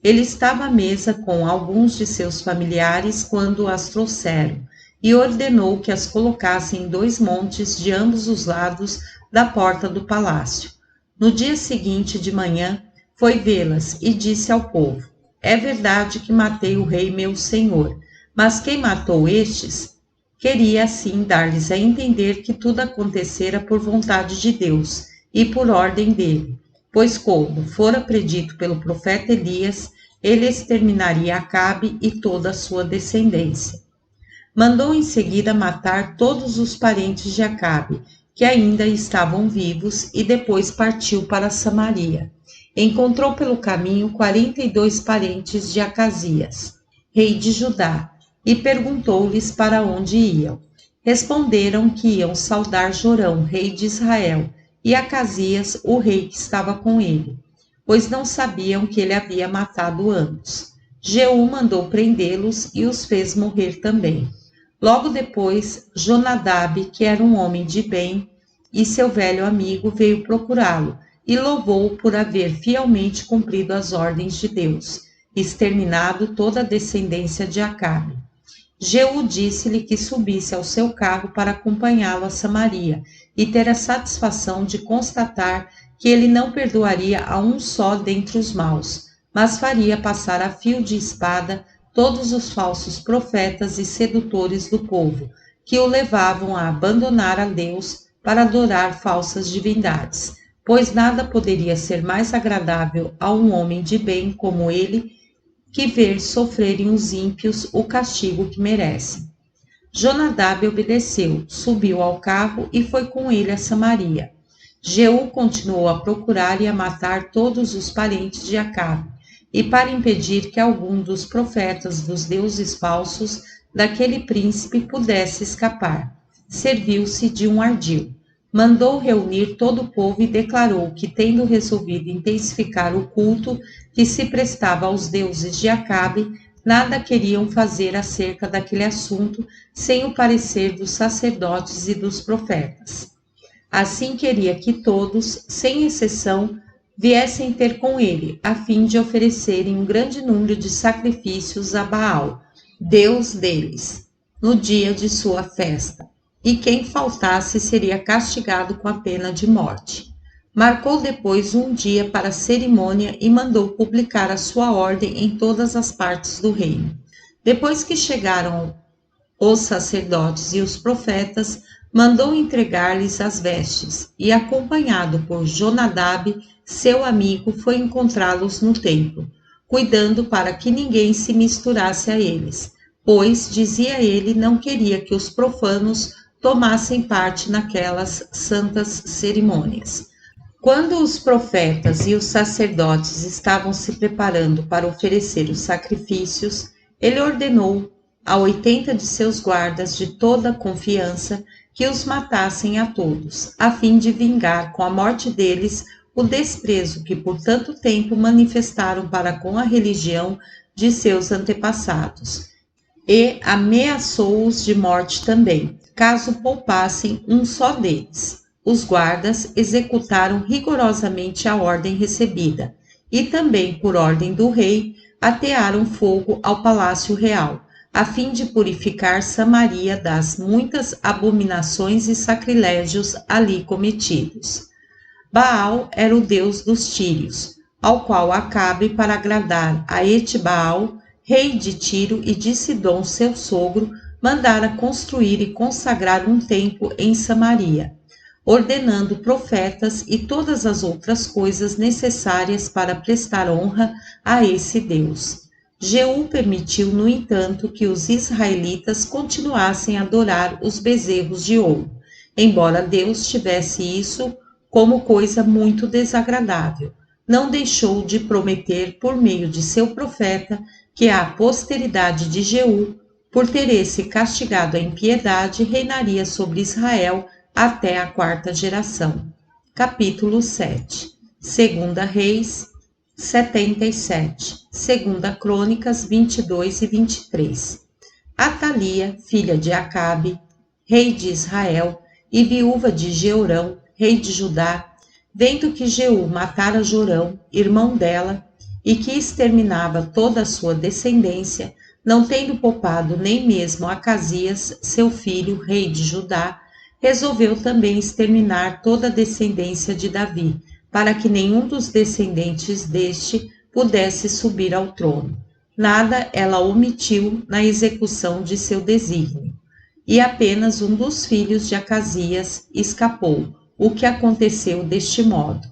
Ele estava à mesa com alguns de seus familiares quando as trouxeram, e ordenou que as colocassem em 2 montes de ambos os lados da porta do palácio. No dia seguinte de manhã, foi vê-las e disse ao povo: é verdade que matei o rei meu senhor, mas quem matou estes? Queria assim dar-lhes a entender que tudo acontecera por vontade de Deus e por ordem dele, pois como fora predito pelo profeta Elias, ele exterminaria Acabe e toda a sua descendência. Mandou em seguida matar todos os parentes de Acabe, que ainda estavam vivos, e depois partiu para Samaria. Encontrou pelo caminho 42 parentes de Acasias, rei de Judá, e perguntou-lhes para onde iam. Responderam que iam saudar Jorão, rei de Israel, e Acasias, o rei que estava com ele, pois não sabiam que ele havia matado ambos. Jeú mandou prendê-los e os fez morrer também. Logo depois, Jonadab, que era um homem de bem, e seu velho amigo, veio procurá-lo, e louvou por haver fielmente cumprido as ordens de Deus, exterminado toda a descendência de Acabe. Jeú disse-lhe que subisse ao seu carro para acompanhá-lo a Samaria e ter a satisfação de constatar que ele não perdoaria a um só dentre os maus, mas faria passar a fio de espada todos os falsos profetas e sedutores do povo, que o levavam a abandonar a Deus para adorar falsas divindades, pois nada poderia ser mais agradável a um homem de bem como ele que ver sofrerem os ímpios o castigo que merecem. Jonadab obedeceu, subiu ao carro e foi com ele a Samaria. Jeú continuou a procurar e a matar todos os parentes de Acabe, e para impedir que algum dos profetas dos deuses falsos daquele príncipe pudesse escapar, serviu-se de um ardil. Mandou reunir todo o povo e declarou que, tendo resolvido intensificar o culto que se prestava aos deuses de Acabe, nada queriam fazer acerca daquele assunto sem o parecer dos sacerdotes e dos profetas. Assim queria que todos, sem exceção, viessem ter com ele, a fim de oferecerem um grande número de sacrifícios a Baal, deus deles, no dia de sua festa, e quem faltasse seria castigado com a pena de morte. Marcou depois um dia para a cerimônia e mandou publicar a sua ordem em todas as partes do reino. Depois que chegaram os sacerdotes e os profetas, mandou entregar-lhes as vestes, e acompanhado por Jonadab, seu amigo, foi encontrá-los no templo, cuidando para que ninguém se misturasse a eles, pois, dizia ele, não queria que os profanos tomassem parte naquelas santas cerimônias. Quando os profetas e os sacerdotes estavam se preparando para oferecer os sacrifícios, ele ordenou a 80 de seus guardas de toda a confiança que os matassem a todos, a fim de vingar com a morte deles o desprezo que por tanto tempo manifestaram para com a religião de seus antepassados, e ameaçou-os de morte também, caso poupassem um só deles. Os guardas executaram rigorosamente a ordem recebida, e também, por ordem do rei, atearam fogo ao palácio real, a fim de purificar Samaria das muitas abominações e sacrilégios ali cometidos. Baal era o deus dos tírios, ao qual Acabe, para agradar a Etbaal, rei de Tiro e de Sidom, seu sogro, mandara construir e consagrar um templo em Samaria, ordenando profetas e todas as outras coisas necessárias para prestar honra a esse Deus. Jeú permitiu, no entanto, que os israelitas continuassem a adorar os bezerros de ouro, embora Deus tivesse isso como coisa muito desagradável. Não deixou de prometer, por meio de seu profeta, que a posteridade de Jeú, por ter esse castigado a impiedade, reinaria sobre Israel até a 4ª geração. Capítulo 7. 2 Reis 77. 2 Crônicas 22 e 23. Atalia, filha de Acabe, rei de Israel, e viúva de Jeorão, rei de Judá, vendo que Jeú matara Jorão, irmão dela, e que exterminava toda a sua descendência, não tendo poupado nem mesmo Acasias, seu filho, rei de Judá, resolveu também exterminar toda a descendência de Davi, para que nenhum dos descendentes deste pudesse subir ao trono. Nada ela omitiu na execução de seu desígnio. E apenas um dos filhos de Acasias escapou, o que aconteceu deste modo.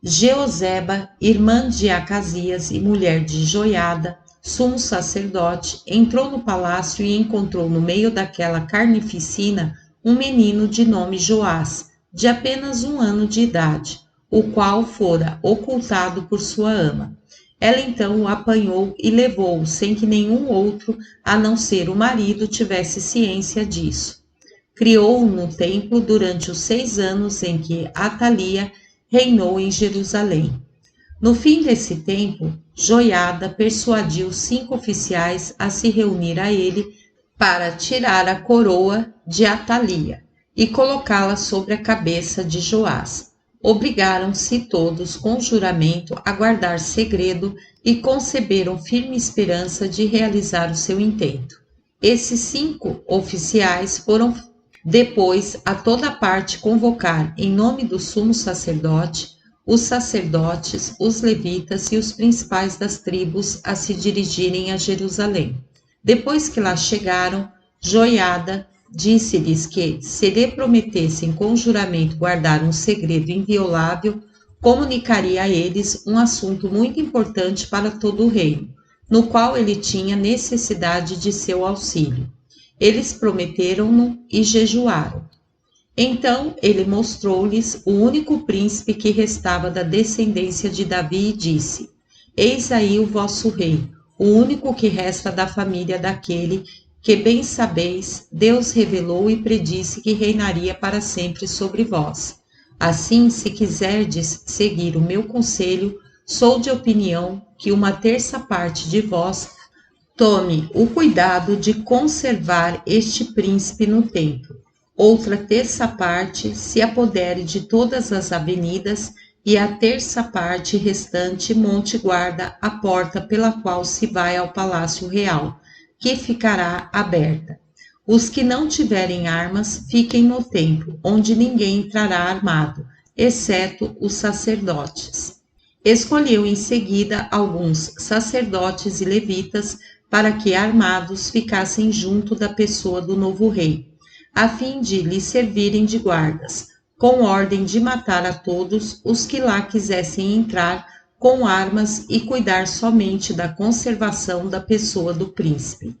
Jeoseba, irmã de Acasias e mulher de Joiada, sumo sacerdote, entrou no palácio e encontrou no meio daquela carnificina um menino de nome Joás, de apenas 1 ano de idade, o qual fora ocultado por sua ama. Ela então o apanhou e levou-o sem que nenhum outro, a não ser o marido, tivesse ciência disso. Criou-o no templo durante os 6 anos em que Atalia reinou em Jerusalém. No fim desse tempo, Joiada persuadiu 5 oficiais a se reunir a ele para tirar a coroa de Atalia e colocá-la sobre a cabeça de Joás. Obrigaram-se todos com juramento a guardar segredo e conceberam firme esperança de realizar o seu intento. Esses 5 oficiais foram depois a toda parte convocar, em nome do sumo sacerdote, os sacerdotes, os levitas e os principais das tribos a se dirigirem a Jerusalém. Depois que lá chegaram, Joiada disse-lhes que, se lhe prometessem com juramento guardar um segredo inviolável, comunicaria a eles um assunto muito importante para todo o reino, no qual ele tinha necessidade de seu auxílio. Eles prometeram-no e jejuaram. Então ele mostrou-lhes o único príncipe que restava da descendência de Davi e disse: Eis aí o vosso rei, o único que resta da família daquele que, bem sabeis, Deus revelou e predisse que reinaria para sempre sobre vós. Assim, se quiserdes seguir o meu conselho, sou de opinião que 1/3 parte de vós tome o cuidado de conservar este príncipe no templo. Outra 1/3 parte se apodere de todas as avenidas e a 1/3 parte restante monte guarda a porta pela qual se vai ao palácio real, que ficará aberta. Os que não tiverem armas fiquem no templo, onde ninguém entrará armado, exceto os sacerdotes. Escolheu em seguida alguns sacerdotes e levitas para que armados ficassem junto da pessoa do novo rei, a fim de lhe servirem de guardas, com ordem de matar a todos os que lá quisessem entrar com armas e cuidar somente da conservação da pessoa do príncipe.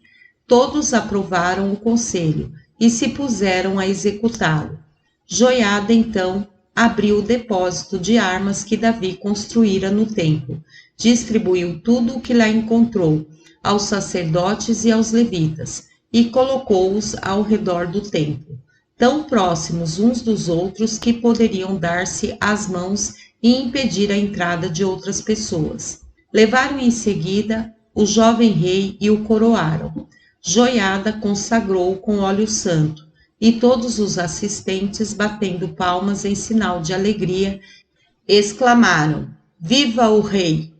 Todos aprovaram o conselho e se puseram a executá-lo. Joiada, então, abriu o depósito de armas que Davi construíra no templo, distribuiu tudo o que lá encontrou aos sacerdotes e aos levitas, e colocou-os ao redor do templo, tão próximos uns dos outros que poderiam dar-se as mãos e impedir a entrada de outras pessoas. Levaram em seguida o jovem rei e o coroaram. Joiada consagrou-o com óleo santo, e todos os assistentes, batendo palmas em sinal de alegria, exclamaram: Viva o rei!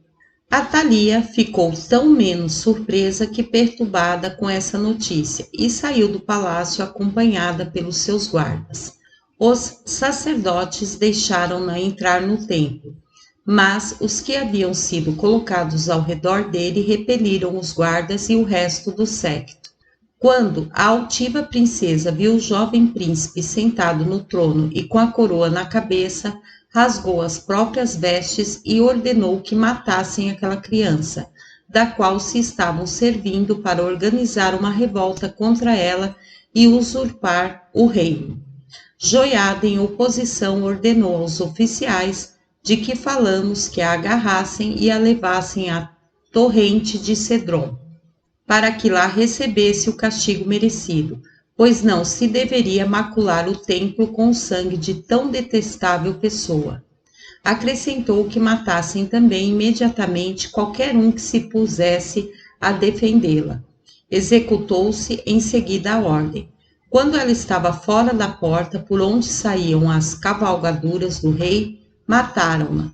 Atalia ficou tão menos surpresa que perturbada com essa notícia e saiu do palácio acompanhada pelos seus guardas. Os sacerdotes deixaram-na entrar no templo, mas os que haviam sido colocados ao redor dele repeliram os guardas e o resto do séquito. Quando a altiva princesa viu o jovem príncipe sentado no trono e com a coroa na cabeça, rasgou as próprias vestes e ordenou que matassem aquela criança, da qual se estavam servindo para organizar uma revolta contra ela e usurpar o reino. Joiada, em oposição, ordenou aos oficiais de que falamos que a agarrassem e a levassem à torrente de Cedron, para que lá recebesse o castigo merecido, pois não se deveria macular o templo com o sangue de tão detestável pessoa. Acrescentou que matassem também imediatamente qualquer um que se pusesse a defendê-la. Executou-se em seguida a ordem. Quando ela estava fora da porta por onde saíam as cavalgaduras do rei, mataram-na.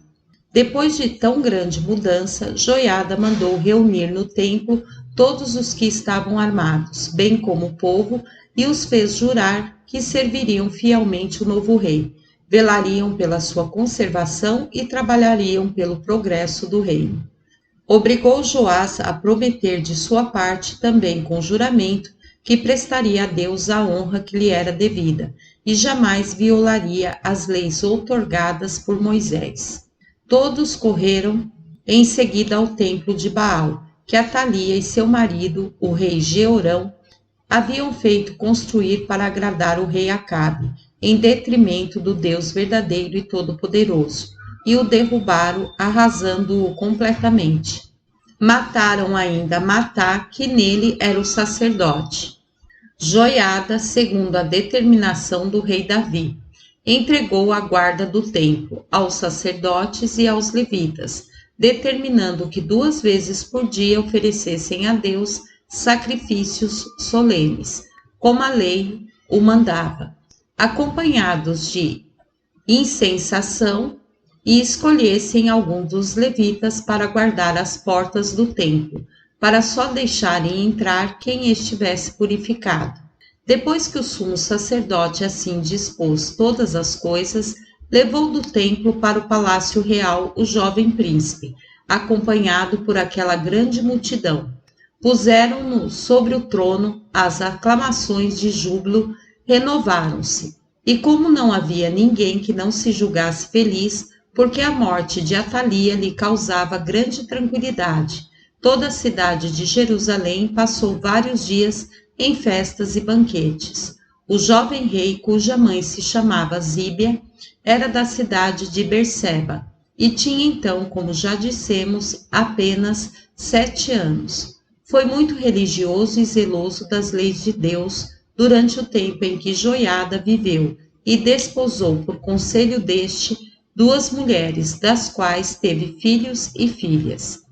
Depois de tão grande mudança, Joiada mandou reunir no templo todos os que estavam armados, bem como o povo, e os fez jurar que serviriam fielmente o novo rei, velariam pela sua conservação e trabalhariam pelo progresso do reino. Obrigou Joás a prometer de sua parte, também com juramento, que prestaria a Deus a honra que lhe era devida, e jamais violaria as leis outorgadas por Moisés. Todos correram em seguida ao templo de Baal, que Atalia e seu marido, o rei Jeorão, haviam feito construir para agradar o rei Acabe, em detrimento do Deus verdadeiro e todo-poderoso, e o derrubaram, arrasando-o completamente. Mataram ainda Matá, que nele era o sacerdote. Joiada, segundo a determinação do rei Davi, entregou a guarda do templo aos sacerdotes e aos levitas, determinando que 2 vezes por dia oferecessem a Deus sacrifícios solenes, como a lei o mandava, acompanhados de incensação, e escolhessem algum dos levitas para guardar as portas do templo, para só deixarem entrar quem estivesse purificado. Depois que o sumo sacerdote assim dispôs todas as coisas, levou do templo para o palácio real o jovem príncipe, acompanhado por aquela grande multidão. Puseram-no sobre o trono, as aclamações de júbilo renovaram-se, e como não havia ninguém que não se julgasse feliz, porque a morte de Atalia lhe causava grande tranquilidade, toda a cidade de Jerusalém passou vários dias em festas e banquetes. O jovem rei, cuja mãe se chamava Zíbia, era da cidade de Berseba, e tinha então, como já dissemos, apenas 7 anos. Foi muito religioso e zeloso das leis de Deus durante o tempo em que Joiada viveu e desposou por conselho deste 2 mulheres, das quais teve filhos e filhas.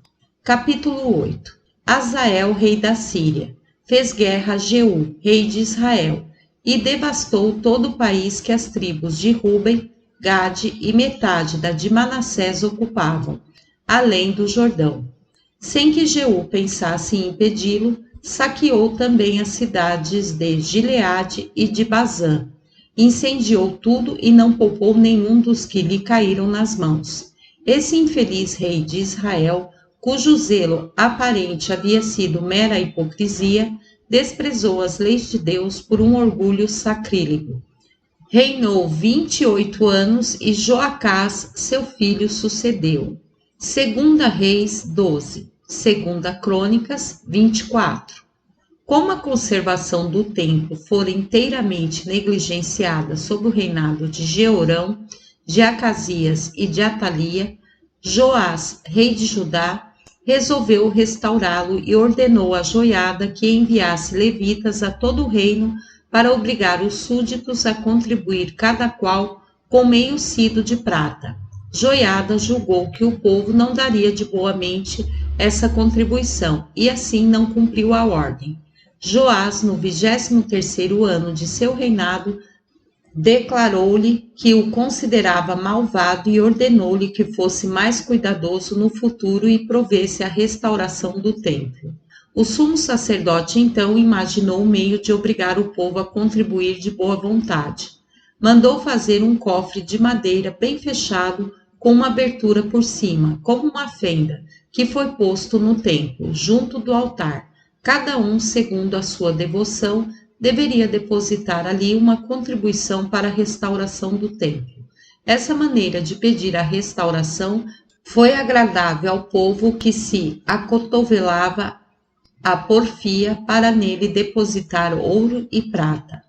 Capítulo 8. Azael, rei da Síria, fez guerra a Jeú, rei de Israel, e devastou todo o país que as tribos de Ruben, Gade e metade da de Manassés ocupavam, além do Jordão. Sem que Jeú pensasse em impedi-lo, saqueou também as cidades de Gileade e de Bazã, incendiou tudo e não poupou nenhum dos que lhe caíram nas mãos. Esse infeliz rei de Israel, cujo zelo aparente havia sido mera hipocrisia, desprezou as leis de Deus por um orgulho sacrílego. Reinou 28 anos e Joacás, seu filho, sucedeu. Segunda Reis 12, Segunda Crônicas 24. Como a conservação do templo fora inteiramente negligenciada sob o reinado de Jeorão, de Acasias e de Atalia, Joás, rei de Judá, resolveu restaurá-lo e ordenou a Joiada que enviasse levitas a todo o reino para obrigar os súditos a contribuir cada qual com meio cido de prata. Joiada julgou que o povo não daria de boa mente essa contribuição e assim não cumpriu a ordem. Joás, no 23º ano de seu reinado, declarou-lhe que o considerava malvado e ordenou-lhe que fosse mais cuidadoso no futuro e provesse a restauração do templo. O sumo sacerdote então imaginou um meio de obrigar o povo a contribuir de boa vontade. Mandou fazer um cofre de madeira bem fechado com uma abertura por cima, como uma fenda, que foi posto no templo, junto do altar. Cada um, segundo a sua devoção, deveria depositar ali uma contribuição para a restauração do templo. Essa maneira de pedir a restauração foi agradável ao povo que se acotovelava à porfia para nele depositar ouro e prata.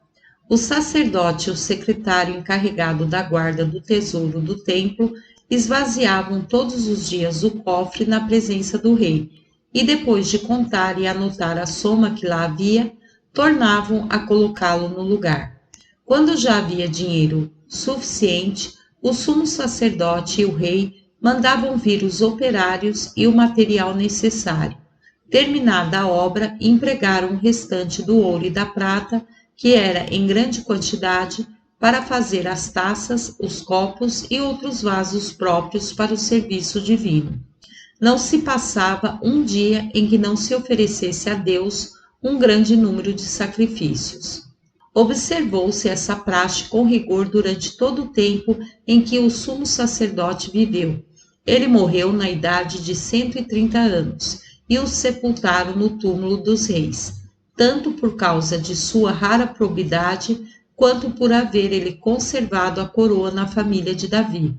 O sacerdote e o secretário encarregado da guarda do tesouro do templo esvaziavam todos os dias o cofre na presença do rei, e depois de contar e anotar a soma que lá havia, tornavam a colocá-lo no lugar. Quando já havia dinheiro suficiente, o sumo sacerdote e o rei mandavam vir os operários e o material necessário. Terminada a obra, empregaram o restante do ouro e da prata, que era em grande quantidade, para fazer as taças, os copos e outros vasos próprios para o serviço divino. Não se passava um dia em que não se oferecesse a Deus um grande número de sacrifícios. Observou-se essa praxe com rigor durante todo o tempo em que o sumo sacerdote viveu. Ele morreu na idade de 130 anos e o sepultaram no túmulo dos reis, tanto por causa de sua rara probidade, quanto por haver ele conservado a coroa na família de Davi.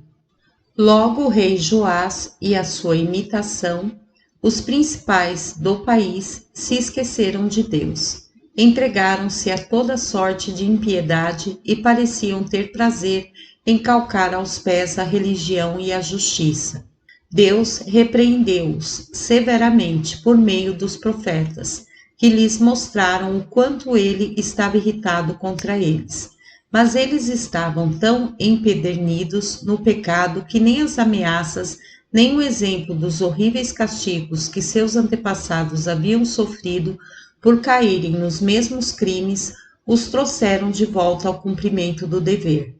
Logo o rei Joás e a sua imitação, os principais do país, se esqueceram de Deus. Entregaram-se a toda sorte de impiedade e pareciam ter prazer em calcar aos pés a religião e a justiça. Deus repreendeu-os severamente por meio dos profetas, que lhes mostraram o quanto ele estava irritado contra eles. Mas eles estavam tão empedernidos no pecado que nem as ameaças, nem o exemplo dos horríveis castigos que seus antepassados haviam sofrido por caírem nos mesmos crimes, os trouxeram de volta ao cumprimento do dever.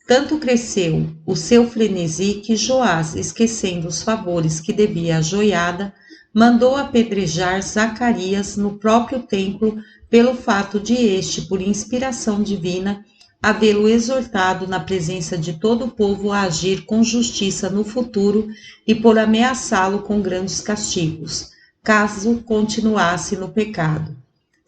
Tanto cresceu o seu frenesi que Joás, esquecendo os favores que devia à joiada, mandou apedrejar Zacarias no próprio templo pelo fato de este, por inspiração divina, havê-lo exortado na presença de todo o povo a agir com justiça no futuro e por ameaçá-lo com grandes castigos, caso continuasse no pecado.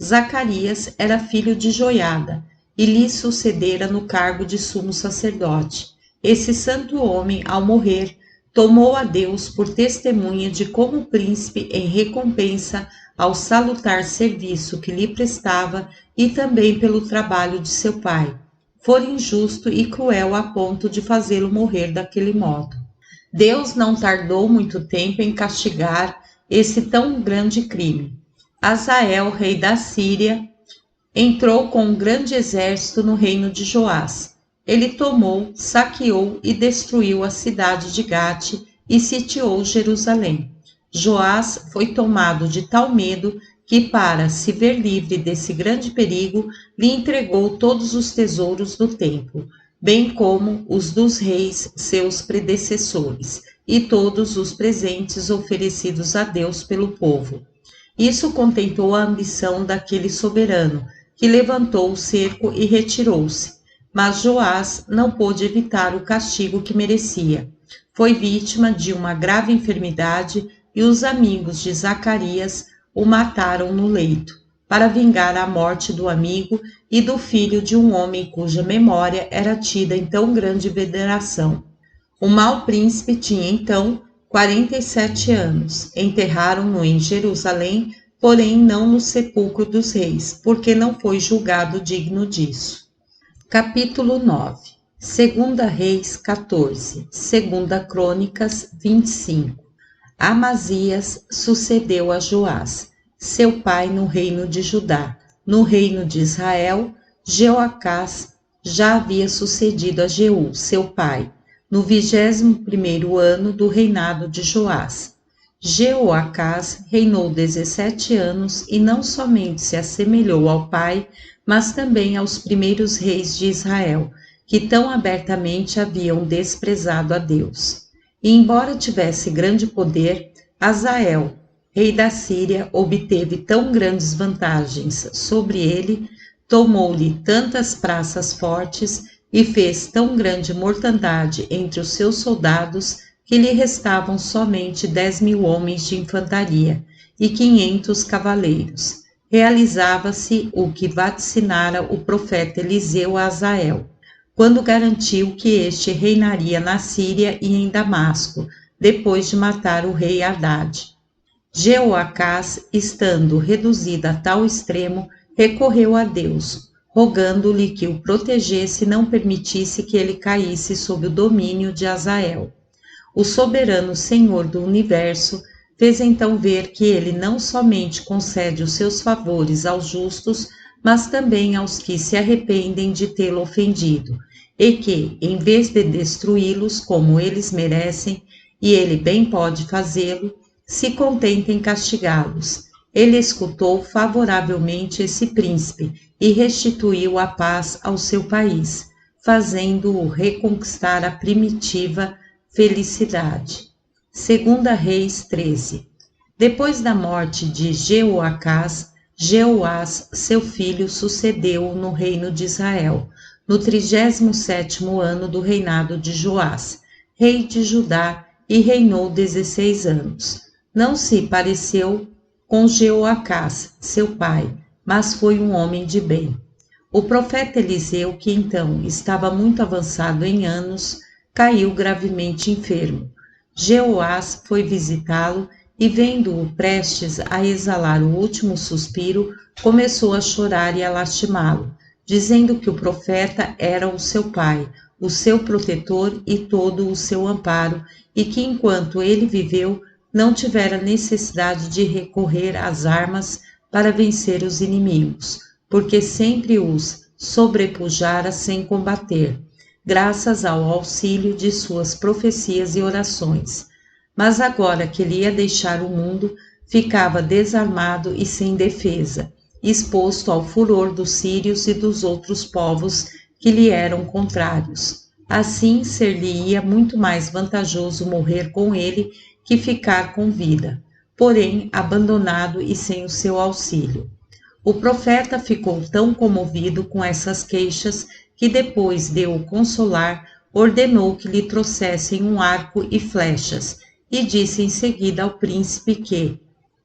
Zacarias era filho de Joiada e lhe sucedera no cargo de sumo sacerdote. Esse santo homem, ao morrer, tomou a Deus por testemunha de como o príncipe, em recompensa ao salutar serviço que lhe prestava e também pelo trabalho de seu pai, fora injusto e cruel a ponto de fazê-lo morrer daquele modo. Deus não tardou muito tempo em castigar esse tão grande crime. Azael, rei da Síria, entrou com um grande exército no reino de Joás. Ele tomou, saqueou e destruiu a cidade de Gate e sitiou Jerusalém. Joás foi tomado de tal medo que, para se ver livre desse grande perigo, lhe entregou todos os tesouros do templo, bem como os dos reis, seus predecessores, e todos os presentes oferecidos a Deus pelo povo. Isso contentou a ambição daquele soberano, que levantou o cerco e retirou-se. Mas Joás não pôde evitar o castigo que merecia. Foi vítima de uma grave enfermidade e os amigos de Zacarias o mataram no leito, para vingar a morte do amigo e do filho de um homem cuja memória era tida em tão grande veneração. O mau príncipe tinha então 47 anos. Enterraram-no em Jerusalém, porém não no sepulcro dos reis, porque não foi julgado digno disso. Capítulo 9. Segunda Reis 14. Segunda Crônicas 25. Amazias sucedeu a Joás, seu pai no reino de Judá. No reino de Israel, Jeoacás já havia sucedido a Jeú, seu pai. no 21º ano do reinado de Joás. Jeoacás reinou 17 anos e não somente se assemelhou ao pai, mas também aos primeiros reis de Israel, que tão abertamente haviam desprezado a Deus. E embora tivesse grande poder, Hazael, rei da Síria, obteve tão grandes vantagens sobre ele, tomou-lhe tantas praças fortes e fez tão grande mortandade entre os seus soldados que lhe restavam somente 10.000 homens de infantaria e 500 cavaleiros. Realizava-se o que vaticinara o profeta Eliseu a Hazael, quando garantiu que este reinaria na Síria e em Damasco, depois de matar o rei Hadade. Jeoacás, estando reduzido a tal extremo, recorreu a Deus, rogando-lhe que o protegesse e não permitisse que ele caísse sob o domínio de Hazael. O soberano Senhor do Universo fez então ver que ele não somente concede os seus favores aos justos, mas também aos que se arrependem de tê-lo ofendido, e que, em vez de destruí-los como eles merecem, e ele bem pode fazê-lo, se contenta em castigá-los. Ele escutou favoravelmente esse príncipe e restituiu a paz ao seu país, fazendo-o reconquistar a primitiva felicidade. 2 Reis 13. Depois da morte de Jeoacás, Jeoás, seu filho, sucedeu-o no reino de Israel, no 37º ano do reinado de Joás, rei de Judá, e reinou 16 anos. Não se pareceu com Jeoacás, seu pai, mas foi um homem de bem. O profeta Eliseu, que então estava muito avançado em anos, caiu gravemente enfermo. Jeoás foi visitá-lo e, vendo-o prestes a exalar o último suspiro, começou a chorar e a lastimá-lo, dizendo que o profeta era o seu pai, o seu protetor e todo o seu amparo, e que enquanto ele viveu, não tivera necessidade de recorrer às armas para vencer os inimigos, porque sempre os sobrepujara sem combater, graças ao auxílio de suas profecias e orações. Mas agora que ele ia deixar o mundo, ficava desarmado e sem defesa, exposto ao furor dos sírios e dos outros povos que lhe eram contrários. Assim, ser-lhe-ia muito mais vantajoso morrer com ele que ficar com vida, porém abandonado e sem o seu auxílio. O profeta ficou tão comovido com essas queixas que, depois de o consolar, ordenou que lhe trouxessem um arco e flechas, e disse em seguida ao príncipe que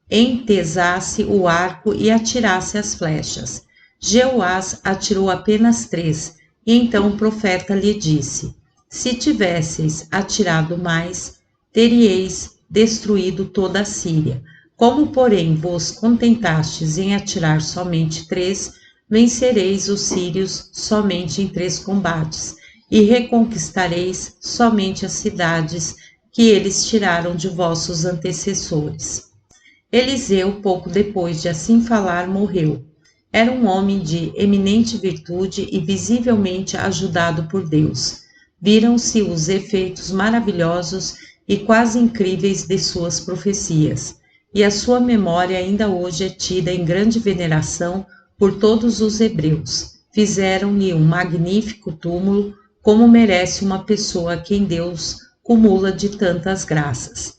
entesasse o arco e atirasse as flechas. Jeoás atirou apenas 3, e então o profeta lhe disse: se tivesseis atirado mais, teríeis destruído toda a Síria. Como, porém, vos contentastes em atirar somente 3, vencereis os sírios somente em 3 combates, e reconquistareis somente as cidades que eles tiraram de vossos antecessores. Eliseu, pouco depois de assim falar, morreu. Era um homem de eminente virtude e visivelmente ajudado por Deus. Viram-se os efeitos maravilhosos e quase incríveis de suas profecias, e a sua memória ainda hoje é tida em grande veneração por todos os hebreus. Fizeram-lhe um magnífico túmulo, como merece uma pessoa a quem Deus cumula de tantas graças.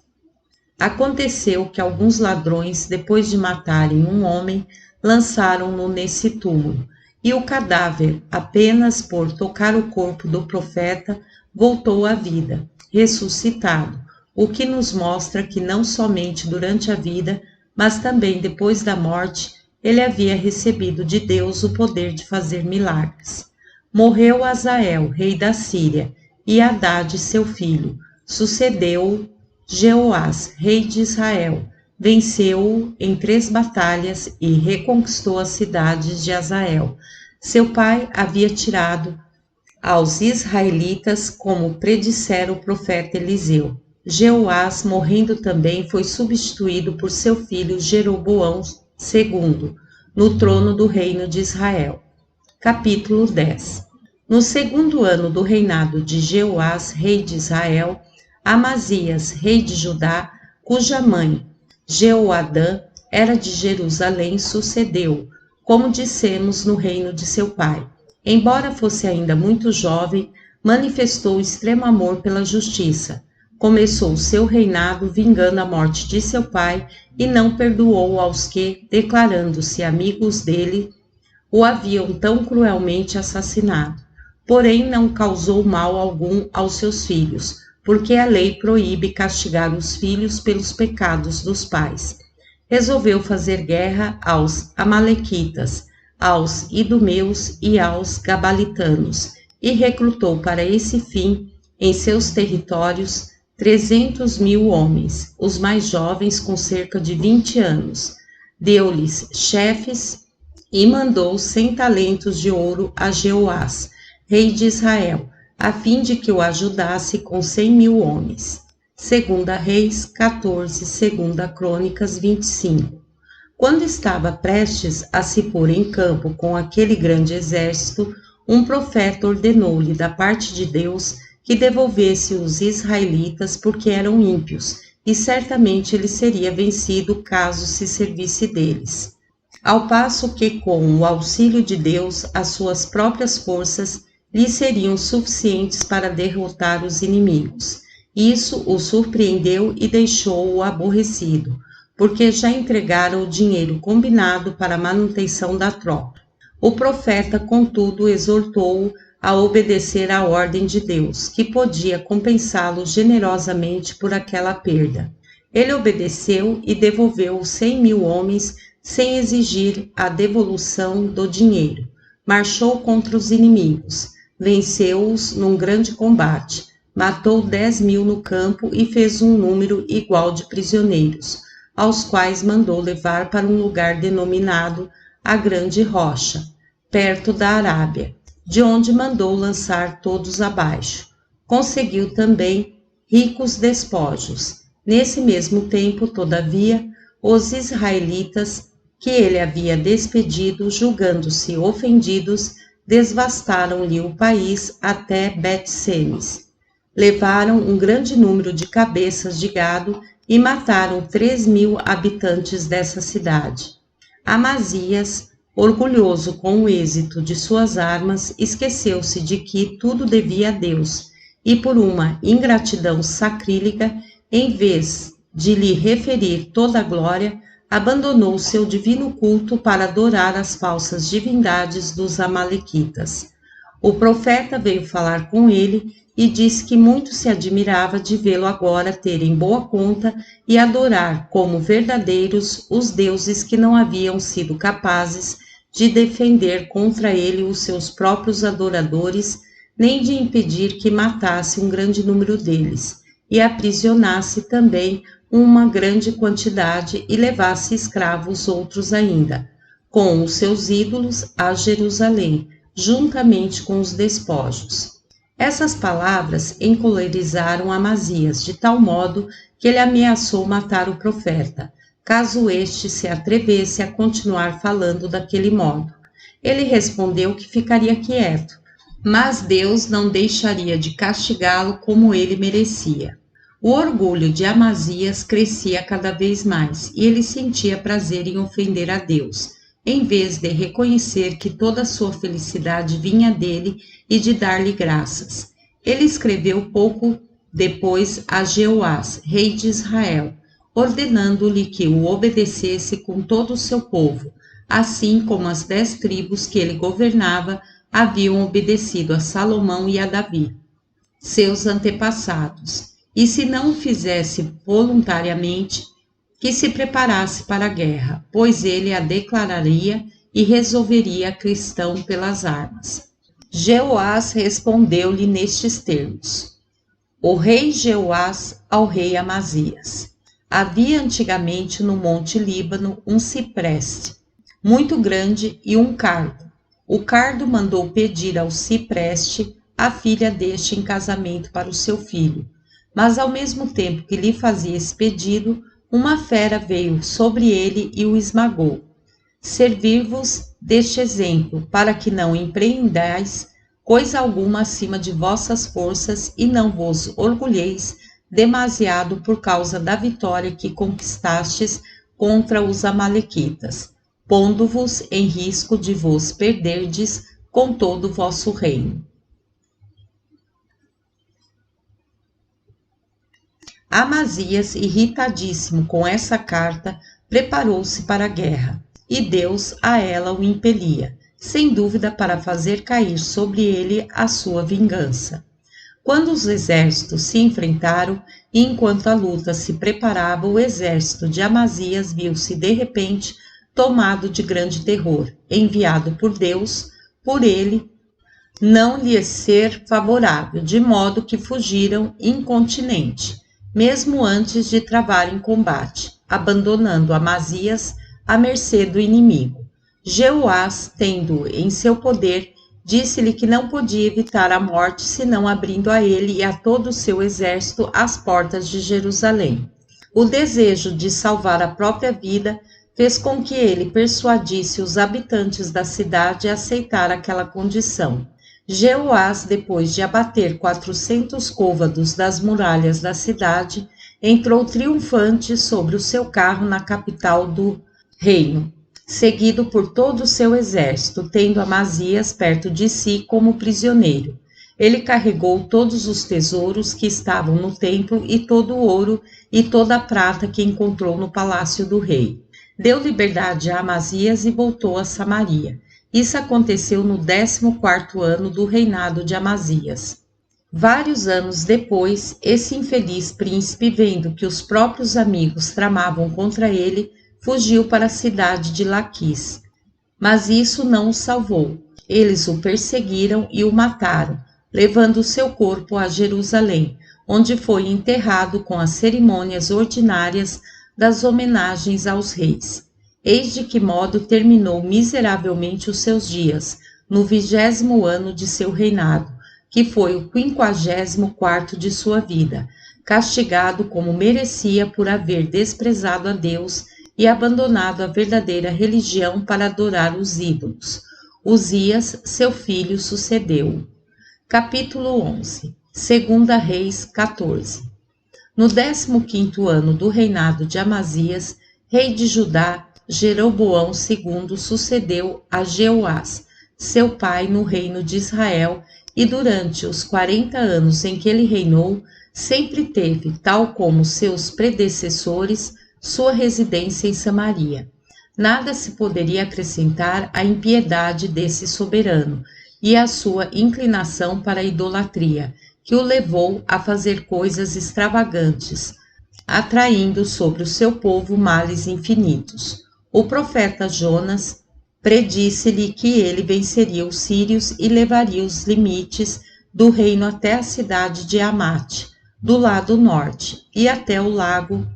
Aconteceu que alguns ladrões, depois de matarem um homem, lançaram-no nesse túmulo, e o cadáver, apenas por tocar o corpo do profeta, voltou à vida, ressuscitado, o que nos mostra que não somente durante a vida, mas também depois da morte, ele havia recebido de Deus o poder de fazer milagres. Morreu Hazael, rei da Síria, e Hadade, seu filho. Sucedeu-o Jeoás, rei de Israel. Venceu-o em 3 batalhas e reconquistou as cidades de Hazael. Seu pai havia tirado aos israelitas, como predissera o profeta Eliseu. Jeoás, morrendo também, foi substituído por seu filho Jeroboão II, no trono do reino de Israel. Capítulo 10. No segundo ano do reinado de Jeoás, rei de Israel, Amazias, rei de Judá, cuja mãe, Jeoadã, era de Jerusalém, sucedeu, como dissemos, no reino de seu pai. Embora fosse ainda muito jovem, manifestou extremo amor pela justiça. Começou seu reinado vingando a morte de seu pai e não perdoou aos que, declarando-se amigos dele, o haviam tão cruelmente assassinado. Porém, não causou mal algum aos seus filhos, porque a lei proíbe castigar os filhos pelos pecados dos pais. Resolveu fazer guerra aos amalequitas, aos idumeus e aos gabalitanos, e recrutou para esse fim, em seus territórios, 300.000 homens, os mais jovens com cerca de 20 anos. Deu-lhes chefes e mandou 100 talentos de ouro a Jeoás, rei de Israel, a fim de que o ajudasse com 100.000 homens. Segunda Reis 14, Segunda Crônicas 25. Quando estava prestes a se pôr em campo com aquele grande exército, um profeta ordenou-lhe da parte de Deus que devolvesse os israelitas porque eram ímpios, e certamente ele seria vencido caso se servisse deles. Ao passo que, com o auxílio de Deus, as suas próprias forças lhe seriam suficientes para derrotar os inimigos. Isso o surpreendeu e deixou-o aborrecido, porque já entregaram o dinheiro combinado para a manutenção da tropa. O profeta, contudo, exortou-o a obedecer à ordem de Deus, que podia compensá-lo generosamente por aquela perda. Ele obedeceu e devolveu os 100.000 homens sem exigir a devolução do dinheiro. Marchou contra os inimigos, venceu-os num grande combate, matou 10.000 no campo e fez um número igual de prisioneiros, aos quais mandou levar para um lugar denominado a Grande Rocha, perto da Arábia, de onde mandou lançar todos abaixo. Conseguiu também ricos despojos. Nesse mesmo tempo, todavia, os israelitas que ele havia despedido, julgando-se ofendidos, desvastaram-lhe o país até Bet-Semes. Levaram um grande número de cabeças de gado e mataram 3.000 habitantes dessa cidade. Amazias, orgulhoso com o êxito de suas armas, esqueceu-se de que tudo devia a Deus, e por uma ingratidão sacrílega, em vez de lhe referir toda a glória, abandonou seu divino culto para adorar as falsas divindades dos amalequitas. O profeta veio falar com ele e disse que muito se admirava de vê-lo agora ter em boa conta e adorar como verdadeiros os deuses que não haviam sido capazes de defender contra ele os seus próprios adoradores, nem de impedir que matasse um grande número deles, e aprisionasse também uma grande quantidade e levasse escravos outros ainda, com os seus ídolos a Jerusalém, juntamente com os despojos. Essas palavras encolerizaram Amazias, de tal modo que ele ameaçou matar o profeta, caso este se atrevesse a continuar falando daquele modo. Ele respondeu que ficaria quieto, mas Deus não deixaria de castigá-lo como ele merecia. O orgulho de Amazias crescia cada vez mais e ele sentia prazer em ofender a Deus, em vez de reconhecer que toda a sua felicidade vinha dele e de dar-lhe graças. Ele escreveu pouco depois a Jeoás, rei de Israel, ordenando-lhe que o obedecesse com todo o seu povo, assim como as 10 tribos que ele governava haviam obedecido a Salomão e a Davi, seus antepassados. E se não o fizesse voluntariamente, que se preparasse para a guerra, pois ele a declararia e resolveria a questão pelas armas. Jeoás respondeu-lhe nestes termos: O rei Jeoás ao rei Amazias. Havia antigamente no Monte Líbano um cipreste, muito grande, e um cardo. O cardo mandou pedir ao cipreste a filha deste em casamento para o seu filho. Mas ao mesmo tempo que lhe fazia esse pedido, uma fera veio sobre ele e o esmagou. Servir-vos deste exemplo, para que não empreendais coisa alguma acima de vossas forças, e não vos orgulheis demasiado por causa da vitória que conquistastes contra os amalequitas, pondo-vos em risco de vos perderdes com todo o vosso reino. Amazias, irritadíssimo com essa carta, preparou-se para a guerra, e Deus a ela o impelia, sem dúvida para fazer cair sobre ele a sua vingança. Quando os exércitos se enfrentaram, e enquanto a luta se preparava, o exército de Amazias viu-se de repente tomado de grande terror, enviado por Deus, por ele não lhe ser favorável, de modo que fugiram incontinenti, mesmo antes de travarem combate, abandonando Amazias à mercê do inimigo. Jeoás, tendo-o em seu poder, disse-lhe que não podia evitar a morte senão abrindo a ele e a todo o seu exército as portas de Jerusalém. O desejo de salvar a própria vida fez com que ele persuadisse os habitantes da cidade a aceitar aquela condição. Jeoás, depois de abater 400 côvados das muralhas da cidade, entrou triunfante sobre o seu carro na capital do reino, seguido por todo o seu exército, tendo Amazias perto de si como prisioneiro. Ele carregou todos os tesouros que estavam no templo e todo o ouro e toda a prata que encontrou no palácio do rei. Deu liberdade a Amazias e voltou a Samaria. Isso aconteceu no 14º ano do reinado de Amazias. Vários anos depois, esse infeliz príncipe, vendo que os próprios amigos tramavam contra ele, fugiu para a cidade de Laquis. Mas isso não o salvou. Eles o perseguiram e o mataram, levando seu corpo a Jerusalém, onde foi enterrado com as cerimônias ordinárias das homenagens aos reis. Eis de que modo terminou miseravelmente os seus dias, no 20º ano de seu reinado, que foi o 54º de sua vida, castigado como merecia por haver desprezado a Deus e abandonado a verdadeira religião para adorar os ídolos. Uzias, seu filho, sucedeu-o. Capítulo 11. 2 Reis 14. No 15º ano do reinado de Amazias, rei de Judá, Jeroboão II sucedeu a Jeoás, seu pai, no reino de Israel, e durante os 40 anos em que ele reinou, sempre teve, tal como seus predecessores, sua residência em Samaria. Nada se poderia acrescentar à impiedade desse soberano e à sua inclinação para a idolatria, que o levou a fazer coisas extravagantes, atraindo sobre o seu povo males infinitos. O profeta Jonas predisse-lhe que ele venceria os sírios e levaria os limites do reino até a cidade de Amate, do lado norte, e até o lago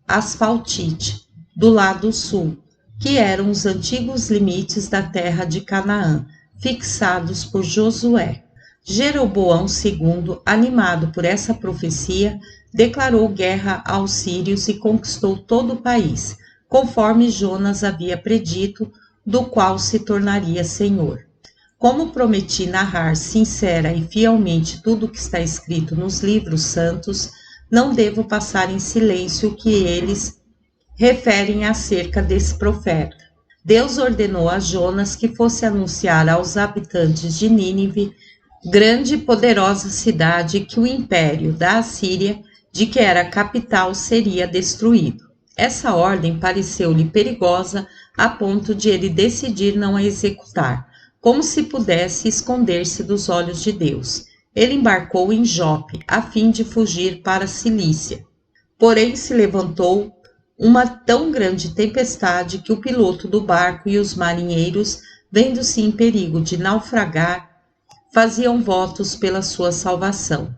Asfaltite, do lado sul, que eram os antigos limites da terra de Canaã, fixados por Josué. Jeroboão II, animado por essa profecia, declarou guerra aos sírios e conquistou todo o país, conforme Jonas havia predito, do qual se tornaria senhor. Como prometi narrar sincera e fielmente tudo o que está escrito nos livros santos, não devo passar em silêncio o que eles referem acerca desse profeta. Deus ordenou a Jonas que fosse anunciar aos habitantes de Nínive, grande e poderosa cidade, que o império da Assíria, de que era capital, seria destruído. Essa ordem pareceu-lhe perigosa a ponto de ele decidir não a executar, como se pudesse esconder-se dos olhos de Deus. Ele embarcou em Jope, a fim de fugir para a Cilícia. Porém se levantou uma tão grande tempestade que o piloto do barco e os marinheiros, vendo-se em perigo de naufragar, faziam votos pela sua salvação.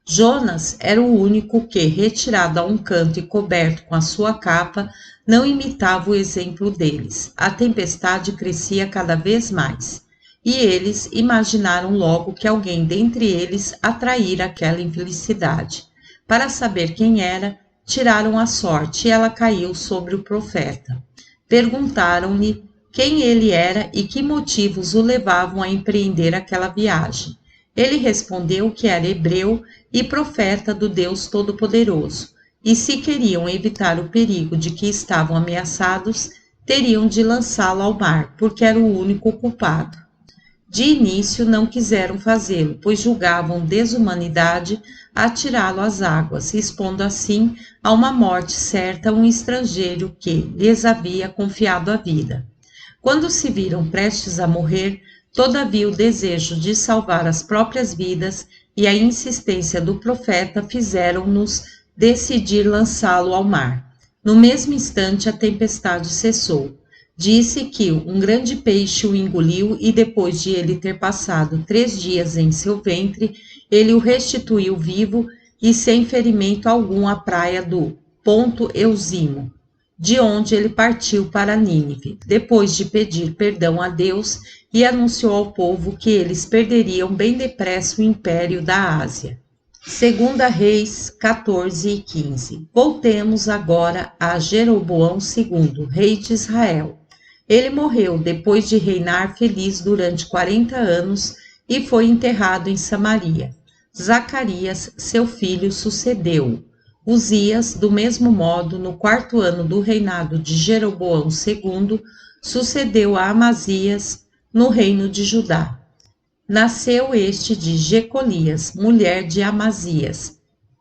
Jonas era o único que, retirado a um canto e coberto com a sua capa, não imitava o exemplo deles. A tempestade crescia cada vez mais, e eles imaginaram logo que alguém dentre eles atraíra aquela infelicidade. Para saber quem era, tiraram a sorte e ela caiu sobre o profeta. Perguntaram-lhe quem ele era e que motivos o levavam a empreender aquela viagem. Ele respondeu que era hebreu e profeta do Deus Todo-Poderoso, e se queriam evitar o perigo de que estavam ameaçados, teriam de lançá-lo ao mar, porque era o único culpado. De início não quiseram fazê-lo, pois julgavam desumanidade atirá-lo às águas, expondo assim a uma morte certa um estrangeiro que lhes havia confiado a vida. Quando se viram prestes a morrer, todavia o desejo de salvar as próprias vidas e a insistência do profeta fizeram-nos decidir lançá-lo ao mar. No mesmo instante a tempestade cessou. Disse que um grande peixe o engoliu e depois de ele ter passado 3 dias em seu ventre, ele o restituiu vivo e sem ferimento algum à praia do Ponto Euzimo, de onde ele partiu para Nínive, depois de pedir perdão a Deus e anunciou ao povo que eles perderiam bem depressa o império da Ásia. 2 Reis 14 e 15. Voltemos agora a Jeroboão II, rei de Israel. Ele morreu depois de reinar feliz durante 40 anos e foi enterrado em Samaria. Zacarias, seu filho, sucedeu-o. Uzias, do mesmo modo, no 4º ano do reinado de Jeroboão II, sucedeu a Amazias no reino de Judá. Nasceu este de Jecolias, mulher de Amazias.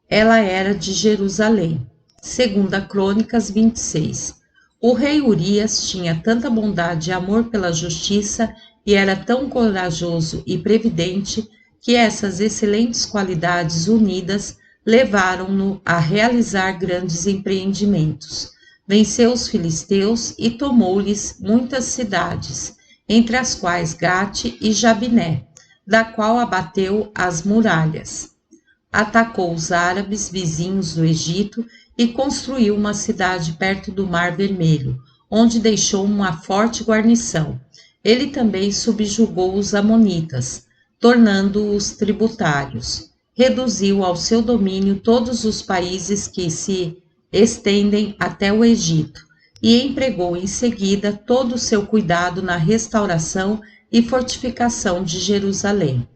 Ela era de Jerusalém. 2 Crônicas 26. O rei Urias tinha tanta bondade e amor pela justiça e era tão corajoso e previdente que essas excelentes qualidades unidas levaram-no a realizar grandes empreendimentos. Venceu os filisteus e tomou-lhes muitas cidades, entre as quais Gate e Jabiné, da qual abateu as muralhas. Atacou os árabes vizinhos do Egito e construiu uma cidade perto do Mar Vermelho, onde deixou uma forte guarnição. Ele também subjugou os amonitas, tornando-os tributários. Reduziu ao seu domínio todos os países que se estendem até o Egito e empregou em seguida todo o seu cuidado na restauração e fortificação de Jerusalém.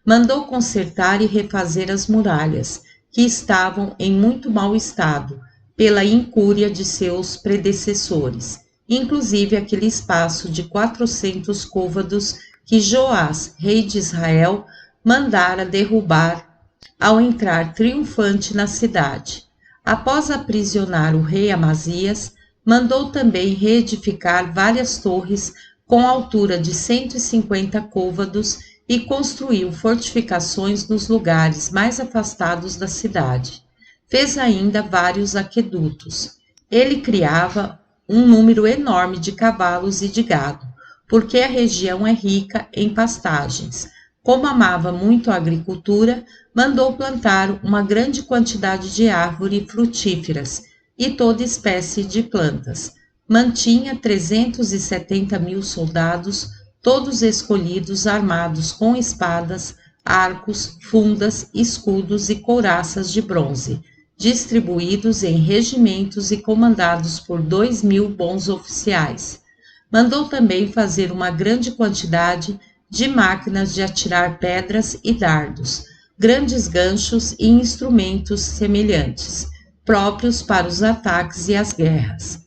Mandou consertar e refazer as muralhas, que estavam em muito mau estado, pela incúria de seus predecessores, inclusive aquele espaço de 400 côvados que Joás, rei de Israel, mandara derrubar ao entrar triunfante na cidade. Após aprisionar o rei Amazias, mandou também reedificar várias torres com altura de 150 côvados e construiu fortificações nos lugares mais afastados da cidade. Fez ainda vários aquedutos. Ele criava um número enorme de cavalos e de gado, porque a região é rica em pastagens. Como amava muito a agricultura, mandou plantar uma grande quantidade de árvores frutíferas e toda espécie de plantas. Mantinha 370.000 soldados, todos escolhidos, armados com espadas, arcos, fundas, escudos e couraças de bronze, distribuídos em regimentos e comandados por 2.000 bons oficiais. Mandou também fazer uma grande quantidade de máquinas de atirar pedras e dardos, grandes ganchos e instrumentos semelhantes, próprios para os ataques e as guerras.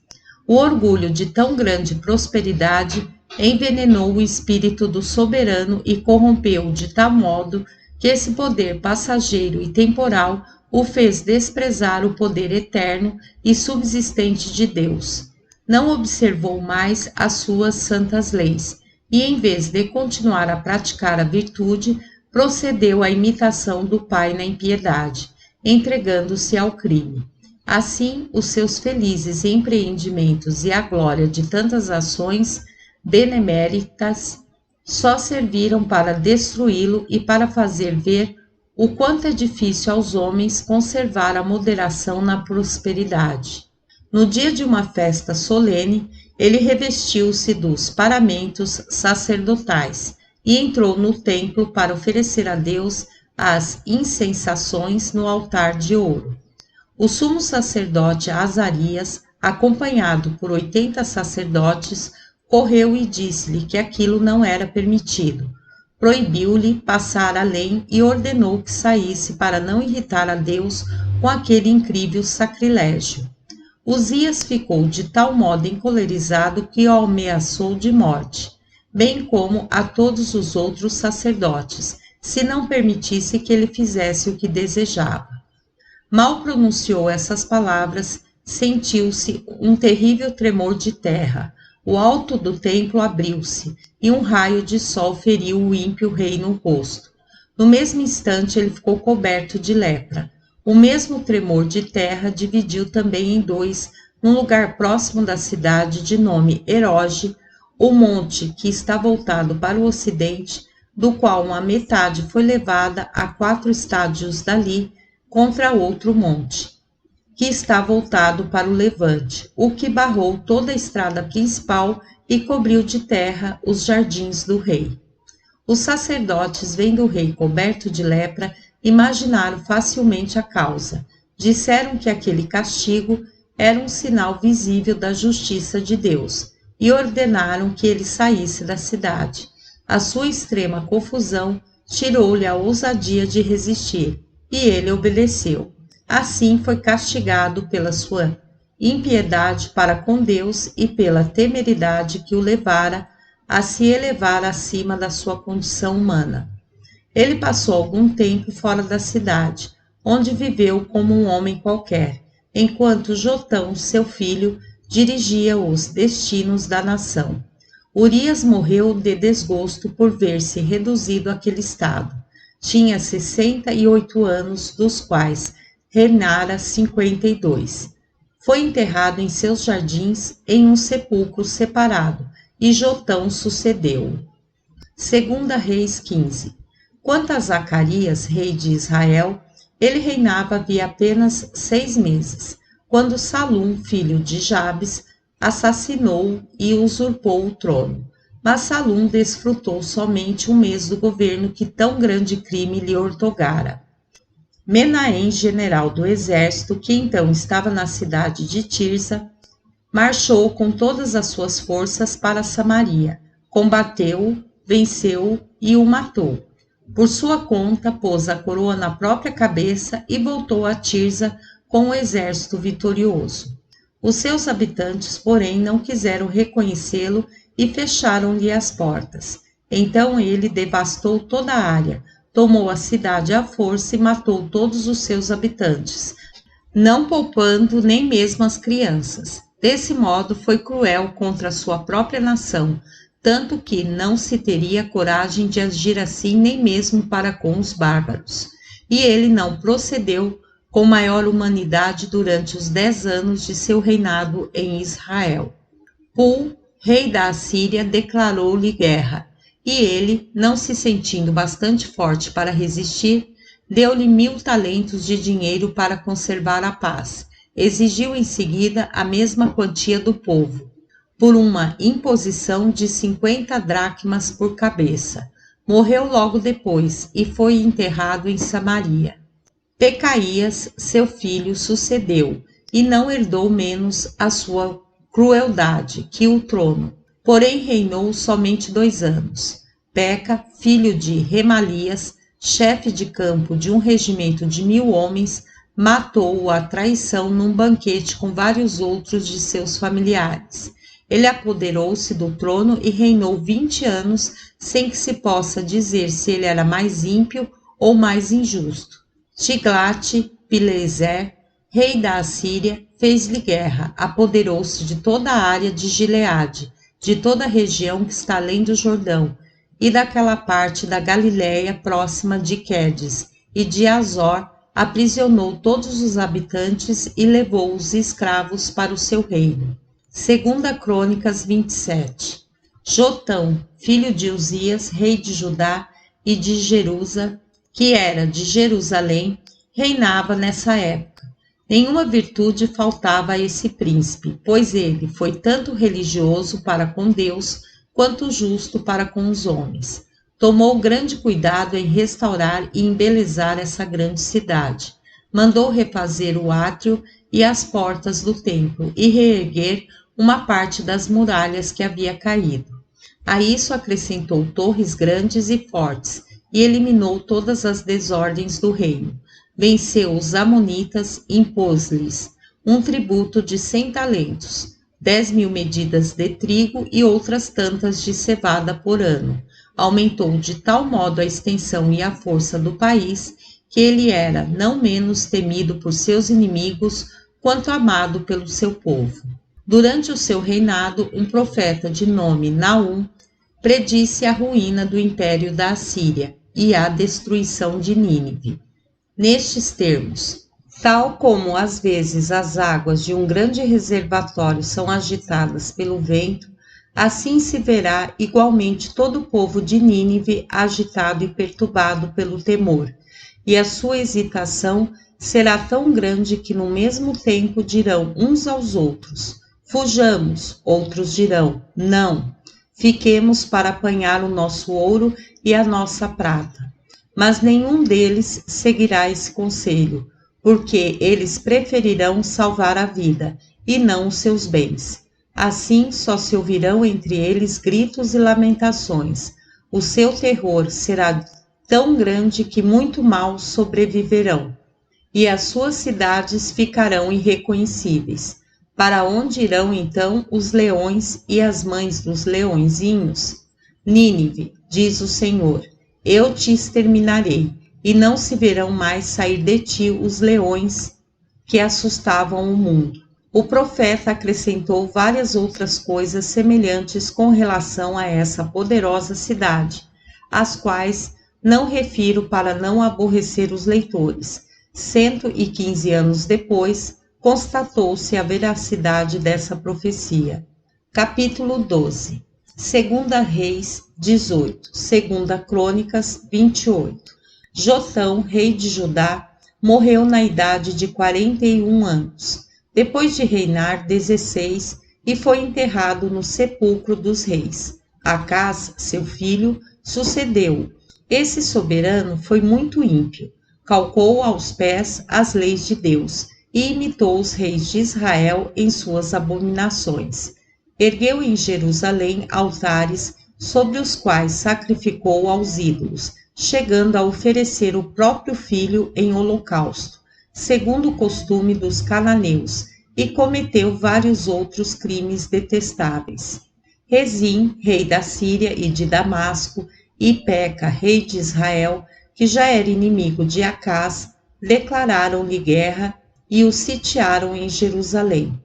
O orgulho de tão grande prosperidade envenenou o espírito do soberano e corrompeu-o de tal modo que esse poder passageiro e temporal o fez desprezar o poder eterno e subsistente de Deus. Não observou mais as suas santas leis e, em vez de continuar a praticar a virtude, procedeu à imitação do pai na impiedade, entregando-se ao crime. Assim, os seus felizes empreendimentos e a glória de tantas ações beneméritas só serviram para destruí-lo e para fazer ver o quanto é difícil aos homens conservar a moderação na prosperidade. No dia de uma festa solene, ele revestiu-se dos paramentos sacerdotais e entrou no templo para oferecer a Deus as incensações no altar de ouro. O sumo sacerdote Azarias, acompanhado por 80 sacerdotes, correu e disse-lhe que aquilo não era permitido. Proibiu-lhe passar além e ordenou que saísse para não irritar a Deus com aquele incrível sacrilégio. Uzias ficou de tal modo encolerizado que o ameaçou de morte, bem como a todos os outros sacerdotes, se não permitisse que ele fizesse o que desejava. Mal pronunciou essas palavras, sentiu-se um terrível tremor de terra. O alto do templo abriu-se, e um raio de sol feriu o ímpio rei no rosto. No mesmo instante ele ficou coberto de lepra. O mesmo tremor de terra dividiu também em dois, num lugar próximo da cidade de nome Heroge, o monte que está voltado para o ocidente, do qual uma metade foi levada a 4 estádios dali, contra outro monte, que está voltado para o levante, o que barrou toda a estrada principal e cobriu de terra os jardins do rei. Os sacerdotes, vendo o rei coberto de lepra, imaginaram facilmente a causa. Disseram que aquele castigo era um sinal visível da justiça de Deus, e ordenaram que ele saísse da cidade. A sua extrema confusão tirou-lhe a ousadia de resistir, e ele obedeceu. Assim foi castigado pela sua impiedade para com Deus e pela temeridade que o levara a se elevar acima da sua condição humana. Ele passou algum tempo fora da cidade, onde viveu como um homem qualquer, enquanto Jotão, seu filho, dirigia os destinos da nação. Urias morreu de desgosto por ver-se reduzido àquele estado. Tinha 68 anos, dos quais reinara 52. Foi enterrado em seus jardins em um sepulcro separado, e Jotão sucedeu-o. 2 Reis 15. Quanto a Zacarias, rei de Israel, ele reinava havia apenas 6 meses, quando Salum, filho de Jabes, assassinou e usurpou o trono. Mas Salum desfrutou somente 1 mês do governo que tão grande crime lhe ortogara. Menahem, general do exército, que então estava na cidade de Tirsa, marchou com todas as suas forças para Samaria, combateu-o, venceu-o e o matou. Por sua conta, pôs a coroa na própria cabeça e voltou a Tirsa com o exército vitorioso. Os seus habitantes, porém, não quiseram reconhecê-lo e fecharam-lhe as portas. Então ele devastou toda a área, tomou a cidade à força e matou todos os seus habitantes, não poupando nem mesmo as crianças. Desse modo foi cruel contra a sua própria nação, tanto que não se teria coragem de agir assim nem mesmo para com os bárbaros. E ele não procedeu com maior humanidade durante os 10 anos de seu reinado em Israel. Pul, rei da Assíria, declarou-lhe guerra, e ele, não se sentindo bastante forte para resistir, deu-lhe 1000 talentos de dinheiro para conservar a paz. Exigiu em seguida a mesma quantia do povo, por uma imposição de 50 dracmas por cabeça. Morreu logo depois e foi enterrado em Samaria. Pecaías, seu filho, sucedeu, e não herdou menos a sua crueldade que o trono, porém reinou somente 2 anos. Peca, filho de Remalias, chefe de campo de um regimento de 1000 homens, matou-o à traição num banquete com vários outros de seus familiares. Ele apoderou-se do trono e reinou 20 anos, sem que se possa dizer se ele era mais ímpio ou mais injusto. Tiglat-Pileser, rei da Assíria, fez-lhe guerra, apoderou-se de toda a área de Gileade, de toda a região que está além do Jordão, e daquela parte da Galiléia próxima de Quedes, e de Azor, aprisionou todos os habitantes e levou os escravos para o seu reino. 2 Crônicas 27. Jotão, filho de Uzias, rei de Judá e de Jerusa, que era de Jerusalém, reinava nessa época. Nenhuma virtude faltava a esse príncipe, pois ele foi tanto religioso para com Deus, quanto justo para com os homens. Tomou grande cuidado em restaurar e embelezar essa grande cidade. Mandou refazer o átrio e as portas do templo e reerguer uma parte das muralhas que havia caído. A isso acrescentou torres grandes e fortes, e eliminou todas as desordens do reino. Venceu os amonitas, impôs-lhes um tributo de 100 talentos, 10.000 medidas de trigo e outras tantas de cevada por ano. Aumentou de tal modo a extensão e a força do país, que ele era não menos temido por seus inimigos, quanto amado pelo seu povo. Durante o seu reinado, um profeta de nome Naum predisse a ruína do império da Assíria e a destruição de Nínive. Nestes termos: tal como às vezes as águas de um grande reservatório são agitadas pelo vento, assim se verá igualmente todo o povo de Nínive agitado e perturbado pelo temor, e a sua hesitação será tão grande que no mesmo tempo dirão uns aos outros: fujamos, outros dirão: não, fiquemos para apanhar o nosso ouro e a nossa prata. Mas nenhum deles seguirá esse conselho, porque eles preferirão salvar a vida e não os seus bens. Assim só se ouvirão entre eles gritos e lamentações. O seu terror será tão grande que muito mal sobreviverão, e as suas cidades ficarão irreconhecíveis. Para onde irão então os leões e as mães dos leõezinhos? Nínive, diz o Senhor, eu te exterminarei, e não se verão mais sair de ti os leões que assustavam o mundo. O profeta acrescentou várias outras coisas semelhantes com relação a essa poderosa cidade, as quais não refiro para não aborrecer os leitores. 115 anos depois, constatou-se a veracidade dessa profecia. Capítulo 12. Segunda Reis 18, Segunda Crônicas 28. Jotão, rei de Judá, morreu na idade de 41 anos, depois de reinar 16, e foi enterrado no sepulcro dos reis. Acás, seu filho, sucedeu-o. Esse soberano foi muito ímpio, calcou aos pés as leis de Deus e imitou os reis de Israel em suas abominações. Ergueu em Jerusalém altares sobre os quais sacrificou aos ídolos, chegando a oferecer o próprio filho em holocausto, segundo o costume dos cananeus, e cometeu vários outros crimes detestáveis. Rezim, rei da Síria e de Damasco, e Peca, rei de Israel, que já era inimigo de Acás, declararam-lhe guerra e o sitiaram em Jerusalém.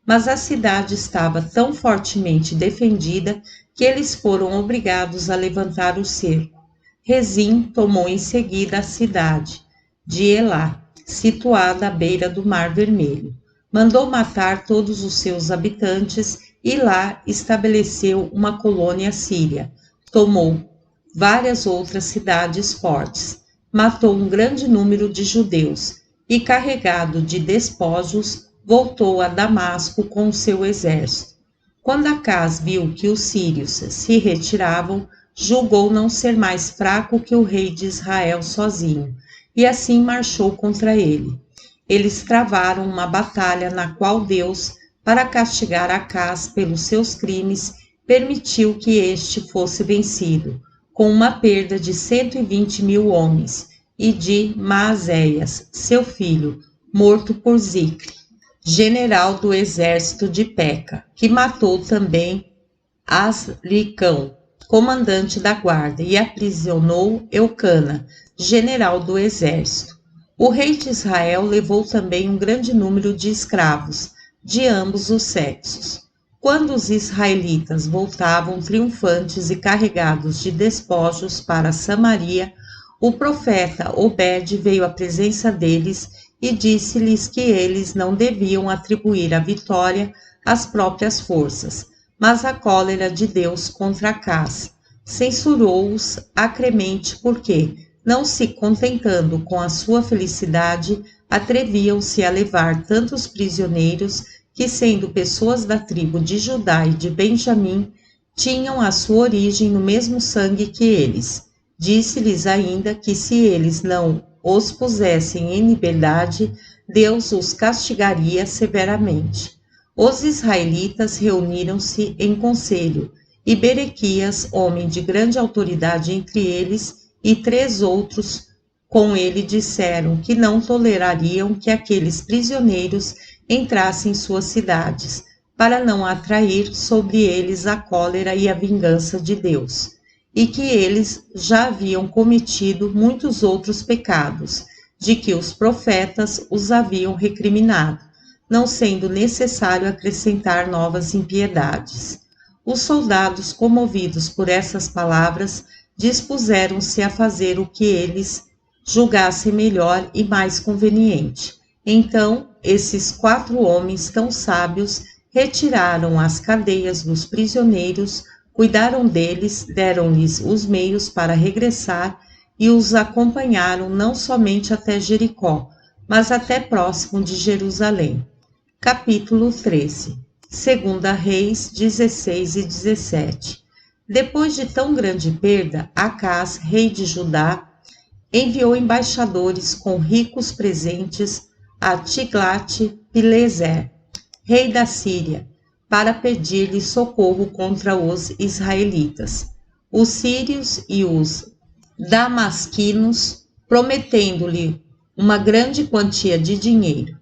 Mas a cidade estava tão fortemente defendida que eles foram obrigados a levantar o cerco. Rezim tomou em seguida a cidade de Elá, situada à beira do Mar Vermelho. Mandou matar todos os seus habitantes e lá estabeleceu uma colônia síria. Tomou várias outras cidades fortes. Matou um grande número de judeus e, carregado de despojos, voltou a Damasco com o seu exército. Quando Acás viu que os sírios se retiravam, julgou não ser mais fraco que o rei de Israel sozinho, e assim marchou contra ele. Eles travaram uma batalha na qual Deus, para castigar Acás pelos seus crimes, permitiu que este fosse vencido, com uma perda de 120.000 homens, e de Maazéias, seu filho, morto por Zicre, general do exército de Peca, que matou também Asricão, comandante da guarda, e aprisionou Eucana, general do exército. O rei de Israel levou também um grande número de escravos, de ambos os sexos. Quando os israelitas voltavam triunfantes e carregados de despojos para Samaria, o profeta Obed veio à presença deles e disse-lhes que eles não deviam atribuir a vitória às próprias forças, mas à cólera de Deus contra Acás. Censurou-os acremente porque, não se contentando com a sua felicidade, atreviam-se a levar tantos prisioneiros que, sendo pessoas da tribo de Judá e de Benjamim, tinham a sua origem no mesmo sangue que eles. Disse-lhes ainda que, se eles não os pusessem em liberdade, Deus os castigaria severamente. Os israelitas reuniram-se em conselho, e Berequias, homem de grande autoridade entre eles, e 3 outros com ele disseram que não tolerariam que aqueles prisioneiros entrassem em suas cidades, para não atrair sobre eles a cólera e a vingança de Deus, e que eles já haviam cometido muitos outros pecados, de que os profetas os haviam recriminado, não sendo necessário acrescentar novas impiedades. Os soldados, comovidos por essas palavras, dispuseram-se a fazer o que eles julgassem melhor e mais conveniente. Então, esses 4 homens tão sábios retiraram as cadeias dos prisioneiros, cuidaram deles, deram-lhes os meios para regressar e os acompanharam não somente até Jericó, mas até próximo de Jerusalém. Capítulo 13. 2 Reis 16 e 17. Depois de tão grande perda, Acás, rei de Judá, enviou embaixadores com ricos presentes a Tiglat-Pileser, rei da Síria, para pedir-lhe socorro contra os israelitas. Os sírios e os damasquinos, prometendo-lhe uma grande quantia de dinheiro.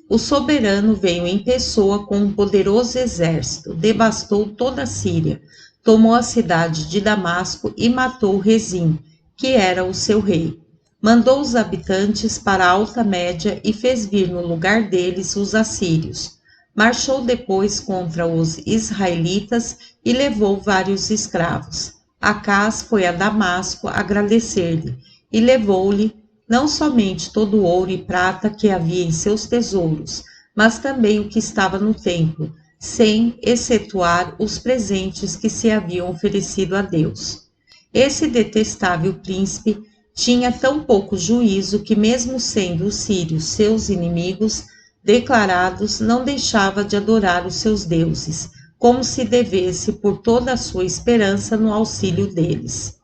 O soberano veio em pessoa com um poderoso exército, devastou toda a Síria, tomou a cidade de Damasco e matou Rezim, que era o seu rei. Mandou os habitantes para a Alta Média e fez vir no lugar deles os assírios. Marchou depois contra os israelitas e levou vários escravos. Acás foi a Damasco agradecer-lhe e levou-lhe não somente todo o ouro e prata que havia em seus tesouros, mas também o que estava no templo, sem excetuar os presentes que se haviam oferecido a Deus. Esse detestável príncipe tinha tão pouco juízo que, mesmo sendo os sírios seus inimigos declarados, não deixava de adorar os seus deuses, como se devesse por toda a sua esperança no auxílio deles.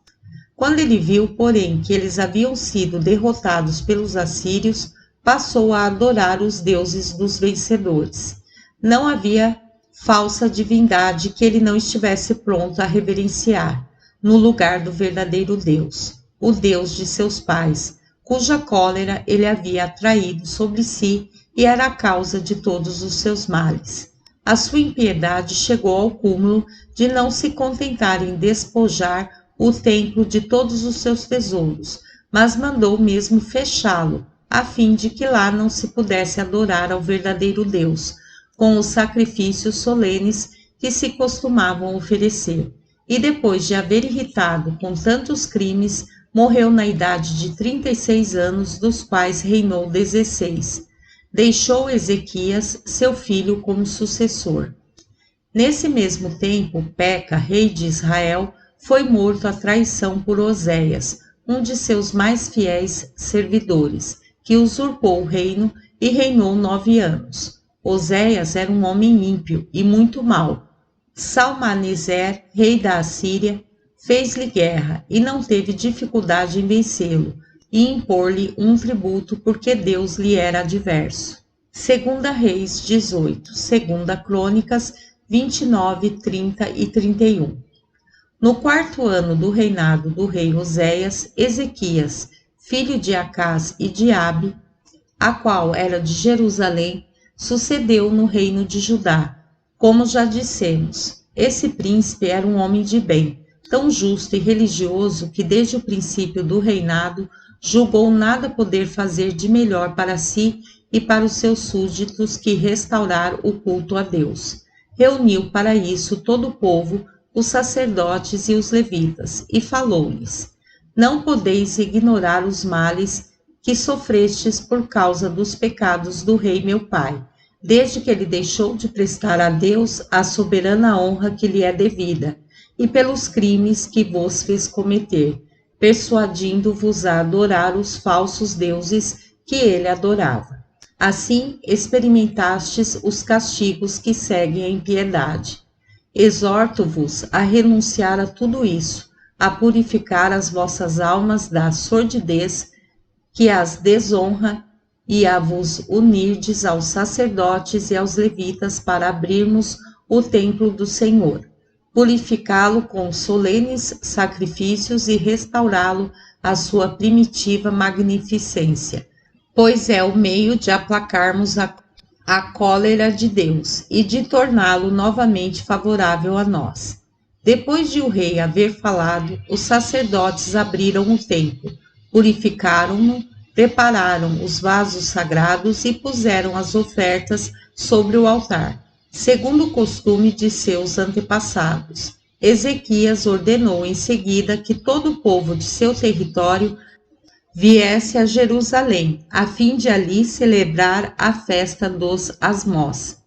Quando ele viu, porém, que eles haviam sido derrotados pelos assírios, passou a adorar os deuses dos vencedores. Não havia falsa divindade que ele não estivesse pronto a reverenciar, no lugar do verdadeiro Deus, o Deus de seus pais, cuja cólera ele havia atraído sobre si e era a causa de todos os seus males. A sua impiedade chegou ao cúmulo de não se contentar em despojar o templo de todos os seus tesouros, mas mandou mesmo fechá-lo, a fim de que lá não se pudesse adorar ao verdadeiro Deus, com os sacrifícios solenes que se costumavam oferecer. E depois de haver irritado com tantos crimes, morreu na idade de 36 anos, dos quais reinou 16. Deixou Ezequias, seu filho, como sucessor. Nesse mesmo tempo, Peca, rei de Israel, foi morto à traição por Oséias, um de seus mais fiéis servidores, que usurpou o reino e reinou 9 anos. Oséias era um homem ímpio e muito mau. Salmaneser, rei da Assíria, fez-lhe guerra e não teve dificuldade em vencê-lo e impor-lhe um tributo, porque Deus lhe era adverso. 2 Reis 18, 2 Crônicas 29, 30 e 31. No 4º ano do reinado do rei Oséias, Ezequias, filho de Acás e de Abi, a qual era de Jerusalém, sucedeu no reino de Judá. Como já dissemos, esse príncipe era um homem de bem, tão justo e religioso que desde o princípio do reinado julgou nada poder fazer de melhor para si e para os seus súditos que restaurar o culto a Deus. Reuniu para isso todo o povo, os sacerdotes e os levitas, e falou-lhes: não podeis ignorar os males que sofrestes por causa dos pecados do rei meu pai, desde que ele deixou de prestar a Deus a soberana honra que lhe é devida, e pelos crimes que vos fez cometer, persuadindo-vos a adorar os falsos deuses que ele adorava. Assim experimentastes os castigos que seguem a impiedade. Exorto-vos a renunciar a tudo isso, a purificar as vossas almas da sordidez que as desonra e a vos unirdes aos sacerdotes e aos levitas para abrirmos o templo do Senhor, purificá-lo com solenes sacrifícios e restaurá-lo à sua primitiva magnificência, pois é o meio de aplacarmos a cólera de Deus e de torná-lo novamente favorável a nós. Depois de o rei haver falado, os sacerdotes abriram o templo, purificaram-no, prepararam os vasos sagrados e puseram as ofertas sobre o altar, segundo o costume de seus antepassados. Ezequias ordenou em seguida que todo o povo de seu território viesse a Jerusalém, a fim de ali celebrar a festa dos Asmós,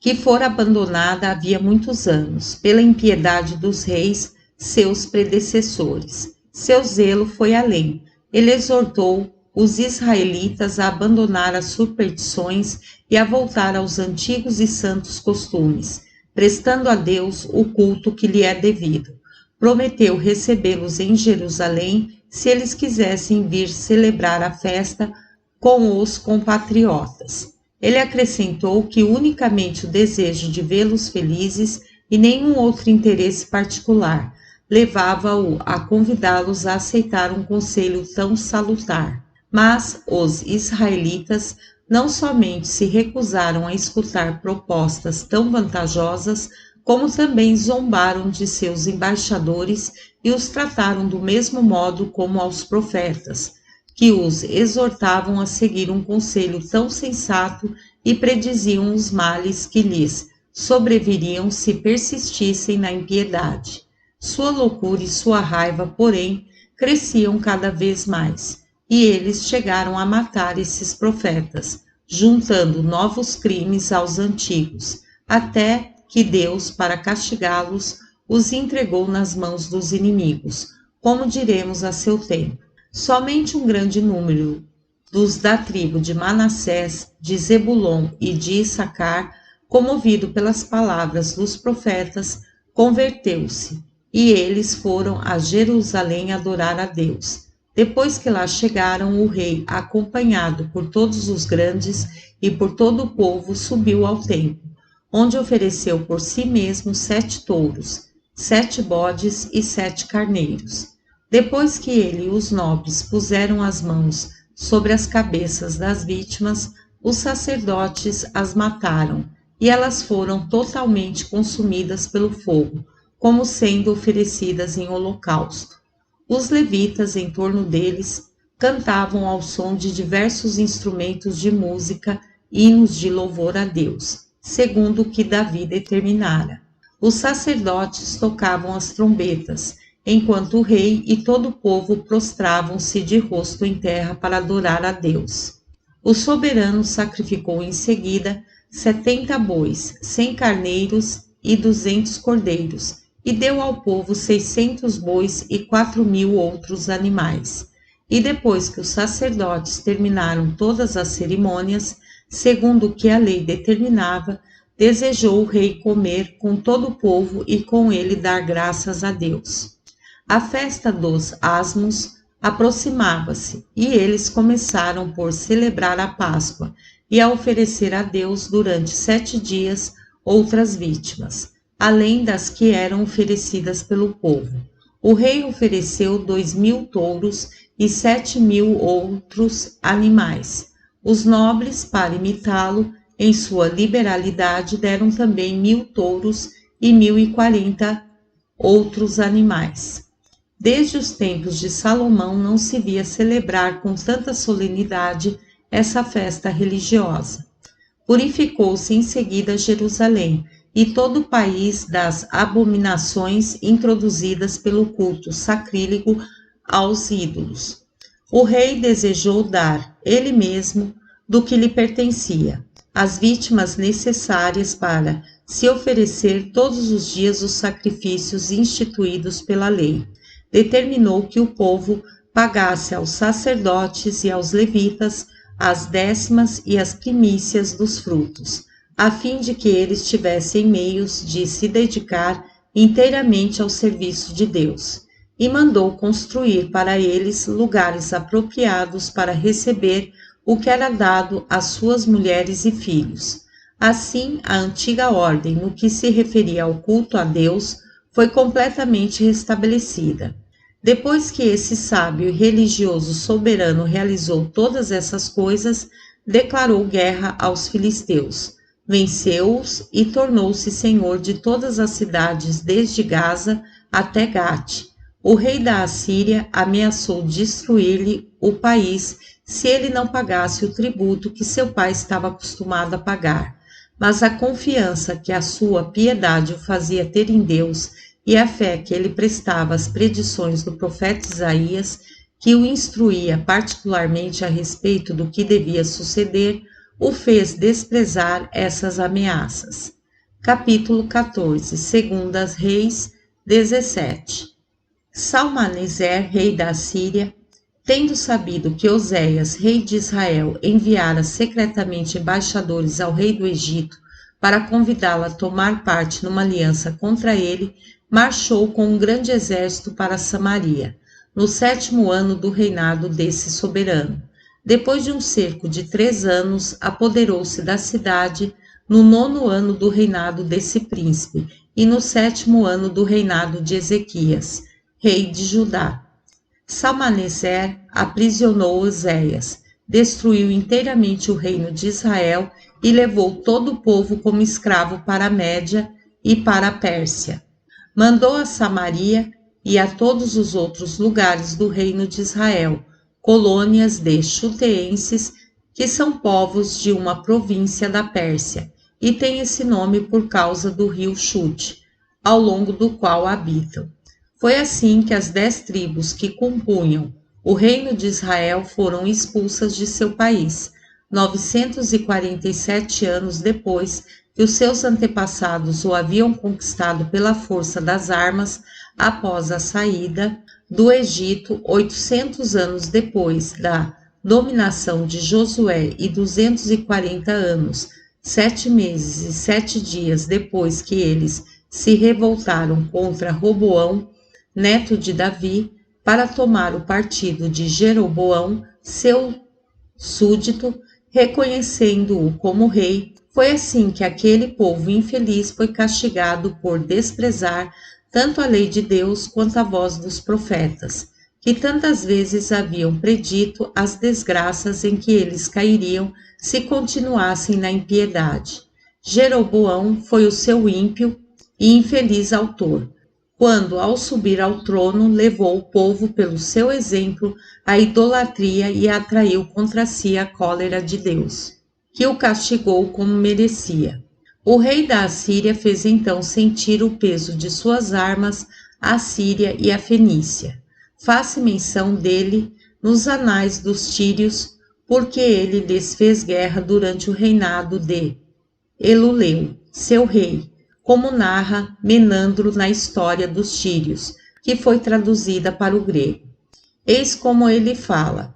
que fora abandonada havia muitos anos, pela impiedade dos reis, seus predecessores. Seu zelo foi além. Ele exortou os israelitas a abandonar as superstições e a voltar aos antigos e santos costumes, prestando a Deus o culto que lhe é devido. Prometeu recebê-los em Jerusalém se eles quisessem vir celebrar a festa com os compatriotas. Ele acrescentou que unicamente o desejo de vê-los felizes e nenhum outro interesse particular levava-o a convidá-los a aceitar um conselho tão salutar. Mas os israelitas não somente se recusaram a escutar propostas tão vantajosas, como também zombaram de seus embaixadores e os trataram do mesmo modo como aos profetas, que os exortavam a seguir um conselho tão sensato e prediziam os males que lhes sobreviriam se persistissem na impiedade. Sua loucura e sua raiva, porém, cresciam cada vez mais, e eles chegaram a matar esses profetas, juntando novos crimes aos antigos, até que Deus, para castigá-los, os entregou nas mãos dos inimigos, como diremos a seu tempo. Somente um grande número dos da tribo de Manassés, de Zebulon e de Issacar, comovido pelas palavras dos profetas, converteu-se, e eles foram a Jerusalém adorar a Deus. Depois que lá chegaram, o rei, acompanhado por todos os grandes e por todo o povo, subiu ao templo, onde ofereceu por si mesmo 7 touros, 7 bodes e 7 carneiros. Depois que ele e os nobres puseram as mãos sobre as cabeças das vítimas, os sacerdotes as mataram, e elas foram totalmente consumidas pelo fogo, como sendo oferecidas em holocausto. Os levitas em torno deles cantavam ao som de diversos instrumentos de música, hinos de louvor a Deus, segundo o que Davi determinara. Os sacerdotes tocavam as trombetas, enquanto o rei e todo o povo prostravam-se de rosto em terra para adorar a Deus. O soberano sacrificou em seguida 70 bois, 100 carneiros e 200 cordeiros, e deu ao povo 600 bois e 4.000 outros animais. E depois que os sacerdotes terminaram todas as cerimônias, segundo o que a lei determinava, desejou o rei comer com todo o povo e com ele dar graças a Deus. A festa dos Asmos aproximava-se, e eles começaram por celebrar a Páscoa e a oferecer a Deus durante 7 dias outras vítimas, além das que eram oferecidas pelo povo. O rei ofereceu 2.000 touros e 7.000 outros animais. Os nobres, para imitá-lo, em sua liberalidade, deram também 1.000 touros e 1.040 outros animais. Desde os tempos de Salomão não se via celebrar com tanta solenidade essa festa religiosa. Purificou-se em seguida Jerusalém e todo o país das abominações introduzidas pelo culto sacrílego aos ídolos. O rei desejou dar, ele mesmo, do que lhe pertencia, as vítimas necessárias para se oferecer todos os dias os sacrifícios instituídos pela lei. Determinou que o povo pagasse aos sacerdotes e aos levitas as décimas e as primícias dos frutos, a fim de que eles tivessem meios de se dedicar inteiramente ao serviço de Deus, e mandou construir para eles lugares apropriados para receber o que era dado às suas mulheres e filhos. Assim, a antiga ordem, no que se referia ao culto a Deus, foi completamente restabelecida. Depois que esse sábio e religioso soberano realizou todas essas coisas, declarou guerra aos filisteus, venceu-os e tornou-se senhor de todas as cidades desde Gaza até Gate. O rei da Assíria ameaçou destruir-lhe o país se ele não pagasse o tributo que seu pai estava acostumado a pagar. Mas a confiança que a sua piedade o fazia ter em Deus e a fé que ele prestava às predições do profeta Isaías, que o instruía particularmente a respeito do que devia suceder, o fez desprezar essas ameaças. Capítulo 14, Segundas Reis 17. Salmaneser, rei da Síria, tendo sabido que Oséias, rei de Israel, enviara secretamente embaixadores ao rei do Egito para convidá-lo a tomar parte numa aliança contra ele, marchou com um grande exército para Samaria, no 7º ano do reinado desse soberano. Depois de um cerco de 3 anos, apoderou-se da cidade no 9º ano do reinado desse príncipe e no 7º ano do reinado de Ezequias, rei de Judá. Salmaneser aprisionou Oséias, destruiu inteiramente o reino de Israel e levou todo o povo como escravo para a Média e para a Pérsia. Mandou a Samaria e a todos os outros lugares do reino de Israel colônias de chuteenses, que são povos de uma província da Pérsia, e têm esse nome por causa do rio Chute, ao longo do qual habitam. Foi assim que as 10 tribos que compunham o reino de Israel foram expulsas de seu país, 947 anos depois que os seus antepassados o haviam conquistado pela força das armas após a saída do Egito, 800 anos depois da dominação de Josué e 240 anos, 7 meses e 7 dias depois que eles se revoltaram contra Roboão, neto de Davi, para tomar o partido de Jeroboão, seu súdito, reconhecendo-o como rei. Foi assim que aquele povo infeliz foi castigado por desprezar tanto a lei de Deus quanto a voz dos profetas, que tantas vezes haviam predito as desgraças em que eles cairiam se continuassem na impiedade. Jeroboão foi o seu ímpio e infeliz autor, quando, ao subir ao trono, levou o povo pelo seu exemplo à idolatria e atraiu contra si a cólera de Deus, que o castigou como merecia. O rei da Assíria fez então sentir o peso de suas armas à Síria e à Fenícia. Faz-se menção dele nos anais dos Tírios, porque ele lhes fez guerra durante o reinado de Eluleu, seu rei, como narra Menandro na História dos Tírios, que foi traduzida para o grego. Eis como ele fala: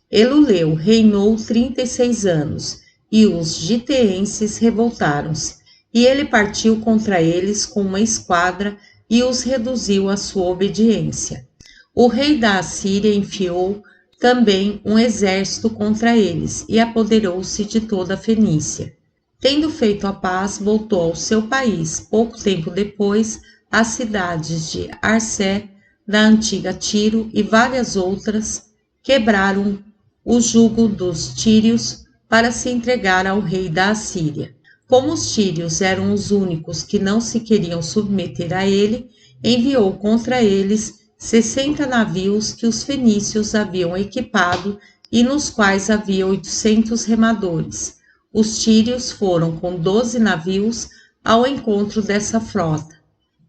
Eluleu reinou 36 anos, e os giteenses revoltaram-se, e ele partiu contra eles com uma esquadra e os reduziu à sua obediência. O rei da Assíria enviou também um exército contra eles e apoderou-se de toda a Fenícia. Tendo feito a paz, voltou ao seu país. Pouco tempo depois, as cidades de Arsé, da antiga Tiro e várias outras quebraram o jugo dos tírios para se entregar ao rei da Assíria. Como os tírios eram os únicos que não se queriam submeter a ele, enviou contra eles 60 navios que os fenícios haviam equipado e nos quais havia 800 remadores. Os tírios foram com 12 navios ao encontro dessa frota.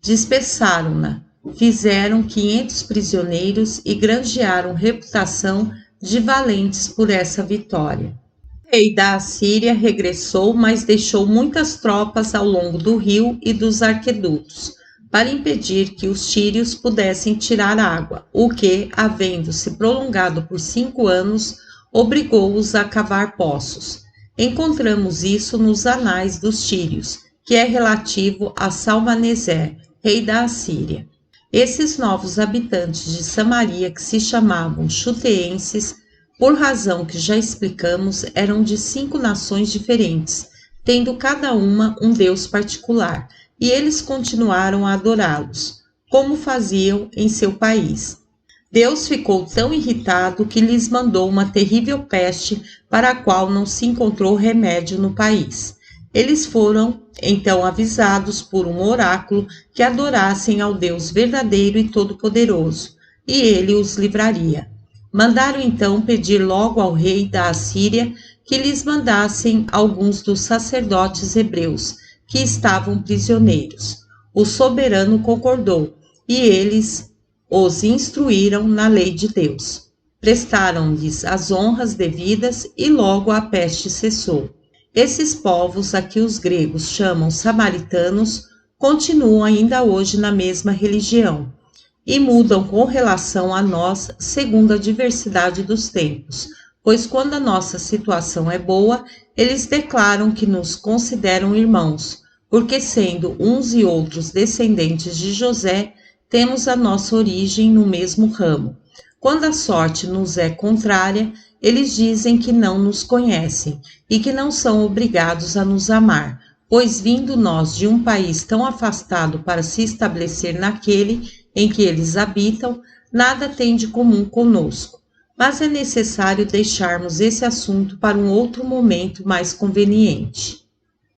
Dispersaram-na, fizeram 500 prisioneiros e granjearam reputação de valentes por essa vitória. O rei da Assíria regressou, mas deixou muitas tropas ao longo do rio e dos aquedutos, para impedir que os tírios pudessem tirar água, o que, havendo-se prolongado por 5 anos, obrigou-os a cavar poços. Encontramos isso nos anais dos tírios, que é relativo a Salmaneser, rei da Assíria. Esses novos habitantes de Samaria, que se chamavam chuteenses, Por razão que já explicamos, eram de 5 nações diferentes, tendo cada uma um Deus particular, e eles continuaram a adorá-los, como faziam em seu país. Deus ficou tão irritado que lhes mandou uma terrível peste para a qual não se encontrou remédio no país. Eles foram então avisados por um oráculo que adorassem ao Deus verdadeiro e todo-poderoso, e ele os livraria. Mandaram então pedir logo ao rei da Assíria que lhes mandassem alguns dos sacerdotes hebreus que estavam prisioneiros. O soberano concordou, e eles os instruíram na lei de Deus. Prestaram-lhes as honras devidas e logo a peste cessou. Esses povos, a que os gregos chamam samaritanos, continuam ainda hoje na mesma religião e mudam com relação a nós segundo a diversidade dos tempos, pois quando a nossa situação é boa, eles declaram que nos consideram irmãos, porque sendo uns e outros descendentes de José, temos a nossa origem no mesmo ramo. Quando a sorte nos é contrária, eles dizem que não nos conhecem e que não são obrigados a nos amar, pois vindo nós de um país tão afastado para se estabelecer naquele em que eles habitam, nada tem de comum conosco. Mas é necessário deixarmos esse assunto para um outro momento mais conveniente.